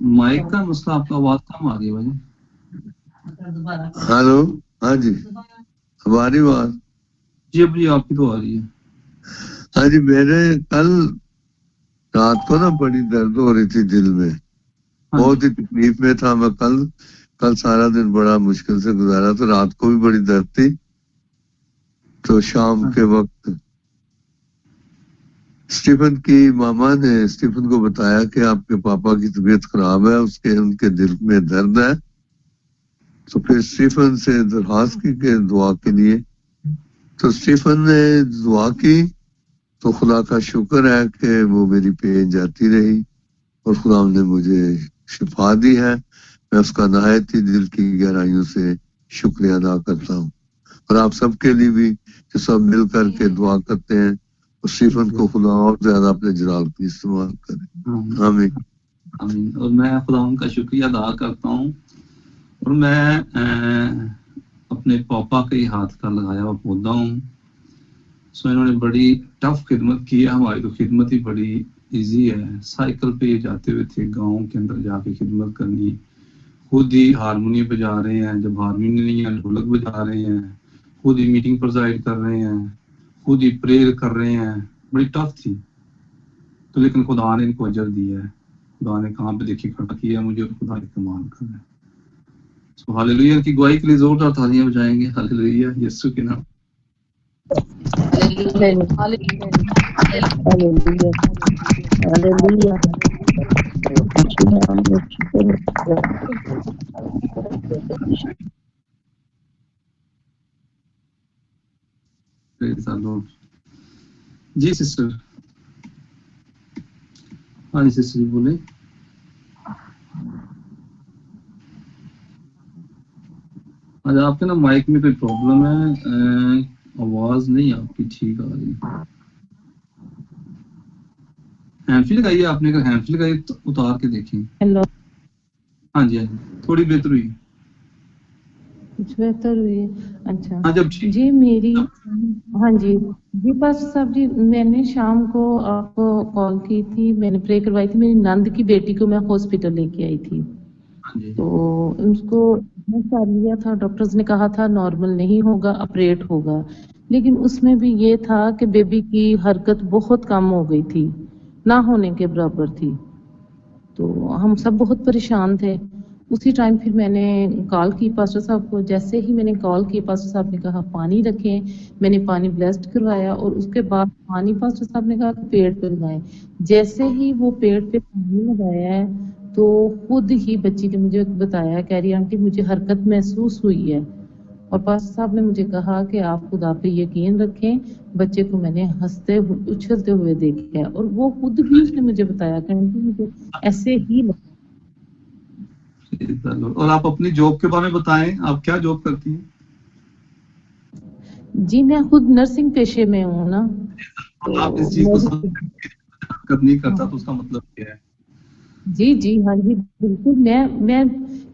مائک کا مسئلہ آپ کا آواز کم آ رہی ہے بھائی. ہلو ہاں جی ہماری بات جی اب جی آپ کی تو آ رہی ہے. ہاں جی میرے کل رات کو نا بڑی درد ہو رہی تھی دل میں ہاں بہت جی ہی تکلیف میں تھا میں کل سارا دن بڑا مشکل سے گزارا تو رات کو بھی بڑی درد تھی تو شام ہاں کے وقت اسٹیفن کی ماما نے اسٹیفن کو بتایا کہ آپ کے پاپا کی طبیعت خراب ہے ان کے دل میں درد ہے تو پھر اسٹیفن سے درخواست کی کہ دعا کے لیے تو اسٹیفن نے دعا کی تو خدا کا شکر ہے کہ وہ میری پین جاتی رہی اور خدا نے مجھے شفا دی ہے. میں اس کا نہایت ہی دل کی گہرائیوں سے شکریہ ادا کرتا ہوں اور آپ سب کے لیے بھی جو سب مل کر کے دعا کرتے ہیں اسٹیفن کو خدا اور زیادہ اپنے جلال کی استعمال کرے. آمین. آمین. اور میں خدا کا شکریہ ادا کرتا ہوں اور میں اپنے پاپا کے ہاتھ کا لگایا ہوا پودا ہوں. سو انہوں نے بڑی ٹف خدمت کی ہے. ہماری تو خدمت ہی بڑی ایزی ہے. سائیکل پہ یہ جاتے ہوئے تھے گاؤں کے اندر جا کے خدمت کرنی. خود ہی ہارمونیم بجا رہے ہیں, جب ہارمونیم نہیں ہے ڈھولک بجا رہے ہیں, خود ہی میٹنگ پرزائڈ کر رہے ہیں, خود ہی پریئر کر رہے ہیں. بڑی ٹف تھی تو لیکن خدا نے ان کو اجر دیا ہے. خدا نے کہاں پہ دیکھی کھڑا کیا مجھے اور خدا استعمال کر رہا ہے. سو ہاللیلویہ کی گواہی کے لیے زوردار تالیاں بجائیں گے. ہاللیلویہ یسوع کے نام. Hallelujah. Hallelujah. Praise the Lord. جی سسٹر. ہاں جی سسٹر بولے. آج آپ کے نا مائک میں کوئی پرابلم ہے, آواز نہیں آپ کی ٹھیک آ رہی. ہینڈ فری لگائیے آپ نے, اگر ہینڈ فری لگائی تو اتار کے دیکھیں. ہیلو. ہاں جی تھوڑی بہتر ہوئی. کچھ بہتر ہوئی. اچھا ہاں جب ٹھیک. جی میری ہاں جی پاسٹر صاحب جی میں نے شام کو آپ کو کال کی تھی, میں نے پرے کروائی تھی. میری نند کی بیٹی کو میں ہاسپٹل لے کے آئی تھی ہاں جی تو اس کو کر لیا تھا. ڈاکٹرز نے کہا تھا نارمل نہیں ہوگا, آپریٹ ہوگا. لیکن اس میں بھی یہ تھا کہ بیبی کی حرکت بہت کم ہو گئی تھی, نہ ہونے کے برابر تھی. تو ہم سب بہت پریشان تھے. اسی ٹائم پھر میں نے کال کی پاسٹر صاحب کو. جیسے ہی میں نے کال کی پاسٹر صاحب نے کہا پانی رکھیں. میں نے پانی بلیسڈ کروایا اور اس کے بعد پانی پاسٹر صاحب نے کہا کہ پیٹ پہ لگائیں. جیسے ہی وہ پیٹ پہ پانی لگایا ہے تو خود ہی بچی نے مجھے بتایا, کہہ رہی آنٹی مجھے حرکت محسوس ہوئی ہے. اور پاسٹر صاحب نے مجھے کہا کہ آپ خدا پہ یقین رکھیں. بچے کو میں نے ہنستے اچھلتے ہوئے دیکھا ہے اور وہ خود بھی اس نے مجھے بتایا کہ آنٹی مجھے ایسے ہی لگا. اور آپ اپنی جاب کے بارے میں بتائیں, آپ کیا جاب کرتی ہیں؟ جی میں خود نرسنگ پیشے میں ہوں نا. تو آپ اس چیز کو نہیں کرتا تو اس کا مطلب کیا ہے؟ جی ہاں جی بالکل. میں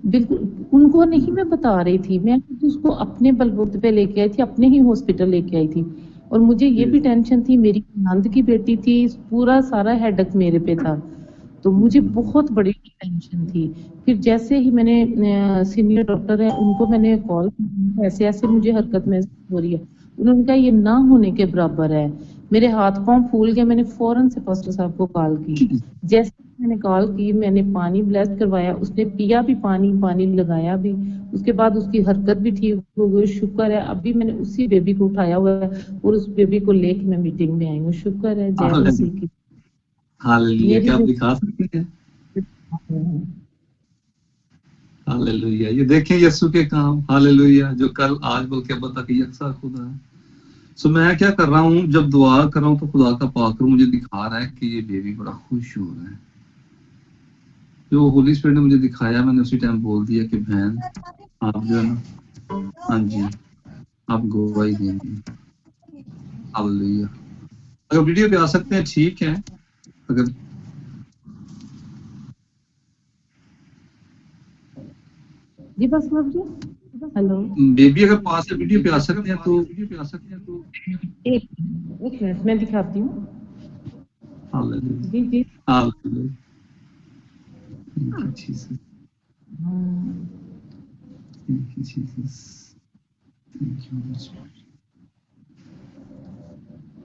بالکل ان کو نہیں میں بتا رہی تھی, میں اس کو اپنے بلبوتے پہ لے کے آئی تھی, اپنے ہی ہاسپٹل لے کے آئی تھی. اور مجھے یہ بھی ٹینشن تھی, میری نند کی بیٹی تھی, پورا سارا ہیڈک میرے پہ تھا. تو مجھے بہت بڑی ٹینشن تھی. پھر جیسے ہی میں نے سینئر ڈاکٹر ہیں ان کو میں نے کال کی, ایسے ایسے مجھے حرکت محسوس ہو رہی ہے. انہوں نے کہا یہ نہ ہونے کے برابر ہے. میرے ہاتھ پاؤں پھول گئے. میں نے فوراً سے پاسٹر صاحب کو کال کی. جیسے میں نے کال کی, میں نے پانی بلیس کروایا, اس نے پیا بھی پانی لگایا بھی. اس کے بعد اس کی حرکت بھی ٹھیک ہو گئی. شکر ہے ابھی میں نے اسی بیبی کو اٹھایا ہوا ہے اور اس بیبی کو لے کے میں میٹنگ میں آئی ہوں. شکر ہے جے مسیح کی. ہاللیلویہ. کیا آپ دکھا سکتے ہیں؟ ہاللیلویہ. یہ دیکھیں یسوع کے کام. ہاللیلویہ. جو کل آج بلکہ اب تک یکساں خدا ہے. سو میں کیا کر رہا ہوں, جب دعا کر رہا ہوں تو خدا کا پاک مجھے دکھا رہا ہے کہ یہ بیبی بڑا خوش ہو رہا ہے. جو ہولی اسپرٹ نے مجھے دکھایا میں نے اسی ٹائم بول دیا کہ بہن آپ جو ہے نا, ہاں جی آپ گواہی دیں گے. ہاللیلویہ. اگر ویڈیو پہ آ سکتے ہیں ٹھیک ہے. اگر جی بس جی ہیلو بیبی اگر پاس ہے ویڈیو پہ آ سکتے ہیں تو ایک منٹ میں دکھاتی ہوں. ہاللیلویہ. جی ہاللیلویہ. Thank you, Jesus. Thank you, Jesus. Thank you, Holy Spirit.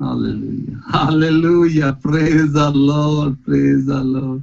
Hallelujah. Hallelujah. Praise the Lord. Praise the Lord.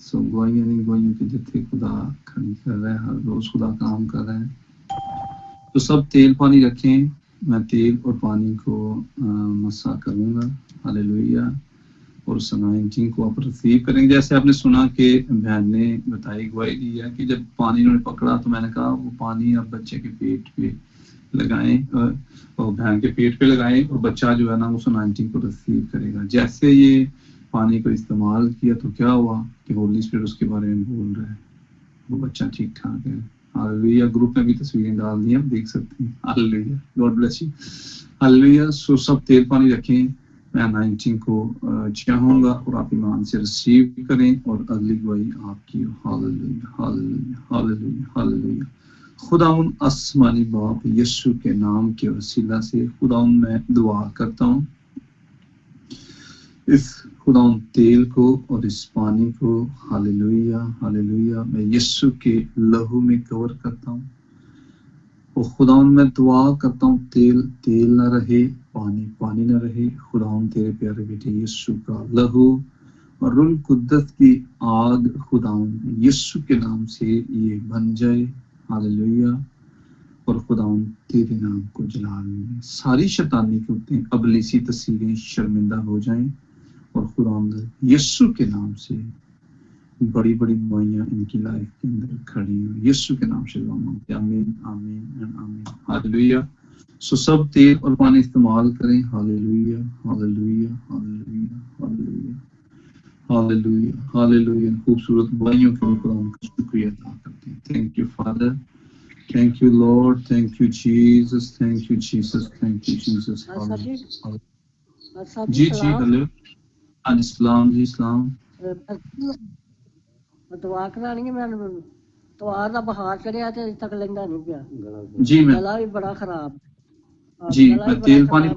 سو گواہیاں نہیں گواہیوں کے جتنے خدا کھڑی کر رہا ہے، ہر روز خدا کام کر رہا ہے. تو سب تیل پانی رکھیں، میں تیل اور پانی کو مسا کروں گا. ہاللیلویہ. اور اس 19 کو آپ ریسیو کریں گے. جیسے آپ نے سنا کہ بہن نے بتائی، گواہی دی ہے کہ جب پانی انہوں نے پکڑا تو میں نے کہا وہ پانی آپ بچے کے پیٹ پہ لگائیں اور بہن کے پیٹ پہ لگائیں اور بچہ جو ہے نا وہ 19 کو ریسیو کرے گا. جیسے یہ پانی کو استعمال کیا تو کیا ہوا کہ ہولی اسپرٹ اس کے بارے میں بول رہا ہے، وہ بچہ ٹھیک ٹھاک ہے. ہاللیلویہ. گروپ میں بھی تصویریں ڈال دی، آپ دیکھ سکتے ہیں. Hallelujah. God bless you. Hallelujah. So سب تیل پانی رکھیں. میں 19 کو چاہوں گا اور آپ ایمان سے ریسیو کریں اور اگلی گواہی آپ کی ہو. ہاللیلویہ. ہاللیلویہ. ہاللیلویہ. ہاللیلویہ. خداوند آسمانی باپ یسوع کے نام کے وسیلہ سے خداوند میں دعا کرتا ہوں اس خداوند تیل کو اور اس پانی کو، ہاللیلویہ ہاللیلویہ، میں یسوع کے لہو میں کور کرتا ہوں. اور خداوند میں دعا کرتا ہوں تیل تیل نہ رہے، پانی پانی نہ رہے. خداوند تیرے پیارے بیٹے یسوع کا لہو اور روح القدس کی آگ خداوند یسوع کے نام سے یہ بن جائے. ہاللیلویہ. اور خداوند تیرے نام کو جلال میں ساری شیطانی قوتیں ابلیسی تصویریں شرمندہ ہو جائیں اور خداوند یسوع کے نام سے بڑی بڑی نمائیاں ان کی لائف کے اندر کھڑی ہوں. یسوع کے نام سے دعا مانگتے ہیں. آمین آمین آمین. ہاللیلویہ. سو سب تیل اور پانی استعمال کریں. ہاللیلویہ ہاللیلویہ ہاللیلویہ ہاللیلویہ ہاللیلویہ ہاللیلویہ. خوبصورت بھائیوں کے لیے خدا کا شکریہ ادا کرتے ہیں. Thank you father. Thank you, Lord. Thank you, Jesus. Thank you, Jesus. Thank you, Jesus. جی جی ہلو. السلام جی السلام. دعا کرانی ہے. میں توار دا بخار چڑھیا تے اج تک لنگا نہیں پیا. جی میں گلا بھی بڑا خراب. جی میں تیل پانی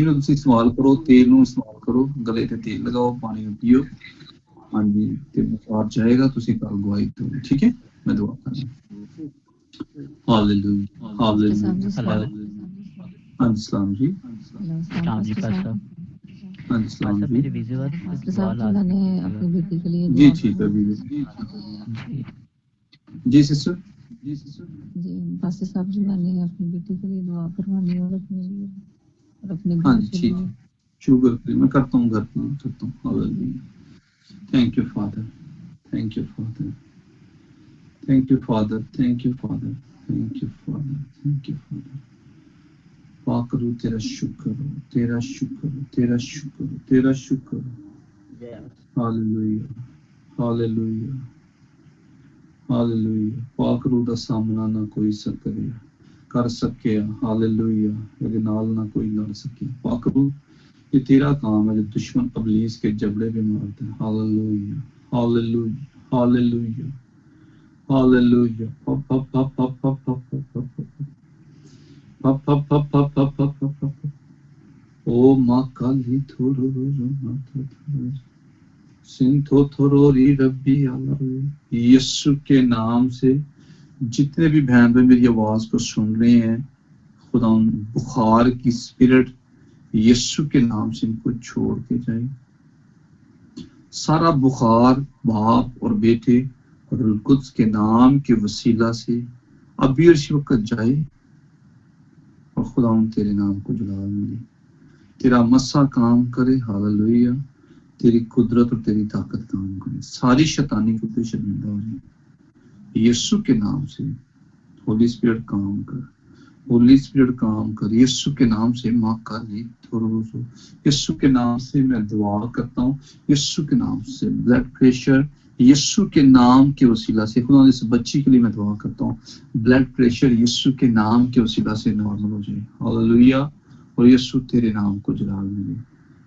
نو تسی استعمال کرو، تیل نو استعمال کرو، گلے تے تیل لگاؤ، پانی نو پیو. ہاں جی تے بخار جائے گا. تسی کل گواہی دو. ٹھیک ہے. میں دعا کروں. ہاللیلویہ ہاللیلویہ. السلام جی. السلام جی پاسٹر. السلام جی. پاسٹر صاحب میں نے اپنی بیٹی کے لیے جی ٹھیک ہے جی سسٹر. جی پاسٹر صاحب جی میں نے اپنی بیٹی کے لیے دعا کروانی ہے اور اپنے لیے اور اپنے ہاں گھر جی کے ٹھیک لیے. ہے. شکر میں کرتا ہوں، گھر پہ کرتا ہوں. Hallelujah. Thank you father. Thank you father. Thank you father. Thank you father. Thank you father. Thank you father. پاک کرو تیرا شکر ہو، تیرا شکر ہو، تیرا شکر ہو، تیرا شکر ہو. ہاللیلویہ ہاللیلویہ ہاللیلویہ. پاک روح دا سامنا نہ کوئی کر سکے. ہاللیلویہ. میرے نال نہ کوئی لڑ سکے. پاک روح یہ تیرا کام ہے جو دشمن ابلیس کے جبڑے پہ مارتا ہے. ہاللیلویہ ہاللیلویہ ہاللیلویہ ہاللیلویہ. او ما کالی تھورو سنتھو تھوروری ربی اللہ. یسوع کے نام سے جتنے بھی بہن بھائی میری آواز کو سن رہے ہیں، خدا بخار کی اسپرٹ یسوع کے نام سے ان کو چھوڑ کے جائے. سارا بخار باپ اور بیٹے اور روح القدس کے نام کے وسیلہ سے ابھی اس وقت جائے اور خدا تیرے نام کو جلال ملے، تیرا مسا کام کرے. ہاللیلویہ. تیری قدرت اور تیری طاقت کام کرے. ساری شیطانی کو شرمندہ ہو جائے یسوع کے نام سے. ہولی اسپرٹ کام کر، ہولی اسپرٹ کام کر یسوع کے نام سے. ماں کا یسوع کے نام سے میں دعا کرتا ہوں. یسوع کے نام سے بلڈ پریشر یسوع کے نام کے وسیلہ سے. خدا اس بچی کے لیے میں دعا کرتا ہوں بلڈ پریشر یسوع کے نام کے وسیلہ سے نارمل ہو جائے. ہاللیلویہ. اور یسوع تیرے نام کو جلال ملے.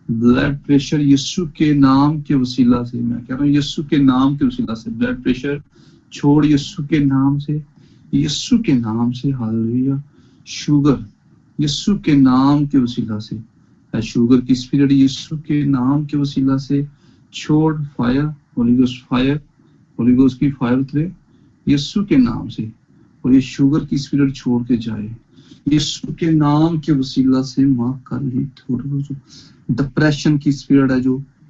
بلڈ پریشر یسوع کے نام کے وسیلہ سے میں کہہ رہا ہوں، یسوع کے نام کے وسیلہ سے بلڈ پریشر چھوڑ یسوع کے نام سے، یسوع کے نام سے. ہاللیلویہ. شوگر یسوع کے نام کے وسیلہ سے، شوگر کی اسپرٹ یسوع کے نام کے وسیلہ سے چھوڑ. Fire holy ghost fire, holy ghost کی فائر اترے یسوع کے نام سے. اور یہ شوگر کی اسپرٹ چھوڑ کے جائے یسوع کے نام کے وسیلہ سے. ماں کر لی تھوڑا ڈپریشن کی اسپرٹ ہے جو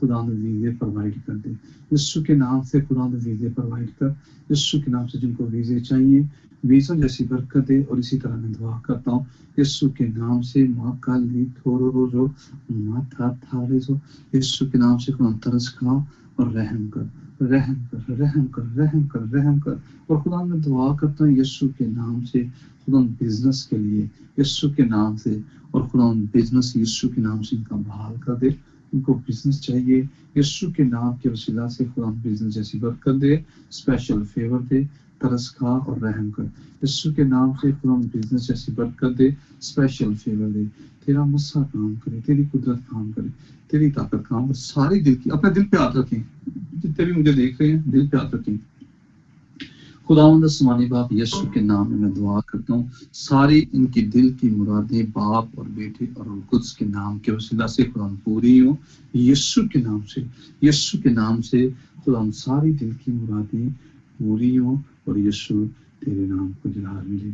خدا نے ویزے پرووائڈ کر دے. یسوع کے نام سے خدا نے ویزے پرووائڈ کر. یسوع کے نام سے جن کو ویزے چاہیے ویزوں جیسی برکت دے. اور اسی طرح میں دعا کرتا ہوں یسوع کے نام سے ماں کالی تھورو روزو ماتھا تھارزو. یسوع کے نام سے خدا ترس کھا اور رحم کر رحم کر رحم کر رحم کر رحم کر. اور خدا میں دعا کرتا ہوں یسوع کے نام سے خدا بزنس کے لیے یسوع کے نام سے. اور خدا بزنس یسوع کے نام سے ان کا بحال کر دے. ان کو بزنس چاہیے یسوع کے نام کے وسیلہ سے خدا بزنس جیسی برکت دے. اسپیشل فیور دے. ترس کھا اور رحم کر. یسوع کے نام سے خدا بزنس جیسی برکت دے. اسپیشل فیور دے. تیرا مسا کام کرے. تیری قدرت کام کرے. تیری طاقت کام کرے. ساری دل کی اپنے دل پہ ہاتھ رکھیں. جتنے بھی مجھے دیکھ رہے ہیں دل پہ ہاتھ رکھیں. خداوند آسمانی باپ یسوع کے نام میں دعا کرتا ہوں ساری ان کی دل کی مرادیں باپ اور بیٹے اور روح القدس کے نام کے وسیلہ سے خدا پوری ہوں. یسوع کے نام سے یسوع کے نام سے خدا ساری دل کی مرادیں پوری ہوں. اور یسوع تیرے نام کو جلال ملے.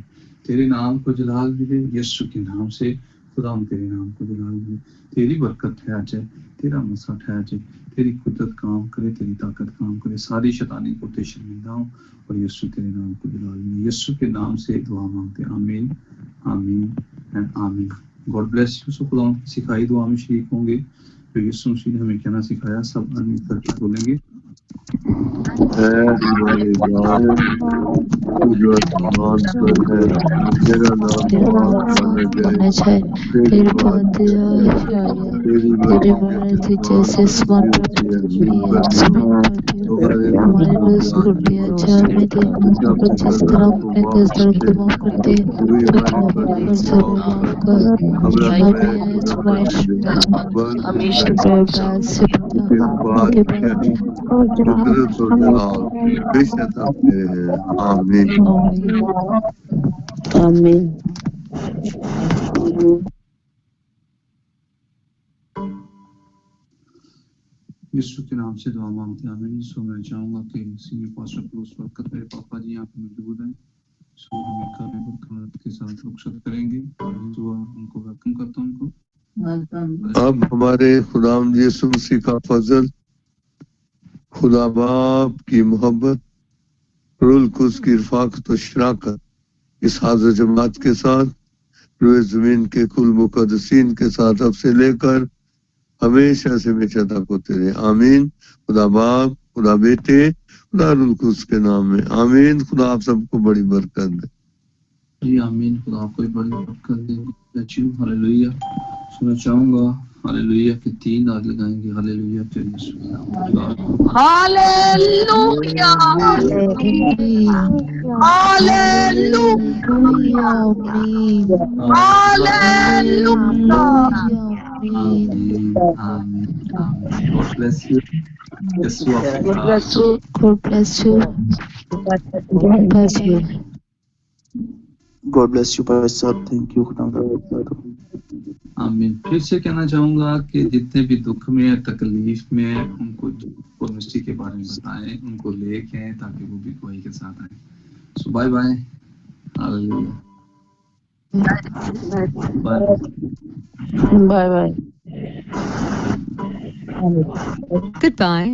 تیرے نام کو جلال ملے. یسوع کے نام سے خدا تیرے نام کو جلال ملے. تیری برکت ٹھہر جائے. تیرا مسا ٹھہر جائے. تیری قدرت کام کرے. تیری طاقت کام کرے. ساری شیطانی کو شرمندہ ہوں. اور یسوع تیرے نام کو جلال ملے. یسوع کے نام سے دعا مانگتے ہیں. آمین آمین اینڈ آمین. God bless you. سو خدا کی سکھائی دعا میں شریک ہوں گے. تو یسوع مسیح نے ہمیں کہنا سکھایا سب آمین کر کے بولیں گے. اے ہمارے باپ جو آسمان پر ہے تیرا نام پاک مانا جائے. تیری بات تیری مرضی جیسے آسمان پر زمین پر بھی. ہمارے روز کو دیا جائے ہمیں دے. اور جس طرح اپنے قرضداروں کو معاف کرتے تو ہم اپنے قرضداروں کو معاف کر. ہمیں آزمائش میں ہمیشہ قدرت و جلال ہمیشہ تک تیرے ہیں. آمین آمین. یسوع کے نام سے دعا مانگتے ہیں. آمین. سو میں چاہوں گا کہ سینئر پاسٹر کلوز وقت میرے پاپا جی یہاں پہ موجود ہیں. سو ہم ایک کامل برکات کے ساتھ رخصت کریں گے. دعا ان کو ویلکم کرتا ہوں. ان کو اب ہمارے خداوند یسوع مسیح کا فضل خدا باپ کی محبت روح القدس کی رفاقت و شراکت اس حاضر جماعت کے ساتھ روئے زمین کے کل مقدسین کے ساتھ اب سے لے کر ہمیشہ سے ہمیشہ تک ہوتے رہے. آمین. خدا باپ خدا بیٹے خدا روح القدس کے نام میں آمین. خدا آپ سب کو بڑی برکت دے. جی آمین. خدا آپ کو بڑی برکت دے. ہاللویا. سننا چاہوں گا ہاللویا کہ 3 آگ لگائیں گے. Hallelujah. Hallelujah hallelujah God bless you, Pastor. Thank you. آمین. پھر سے کہنا چاہوں گا کہ جتنے بھی دکھ میں تکلیف میں ان کو مسٹی کے بارے میں بتائیں. ان کو لے کے آئیں تاکہ وہ بھی کوئی کے ساتھ آئیں. So bye bye. Hallelujah. Bye bye. Goodbye.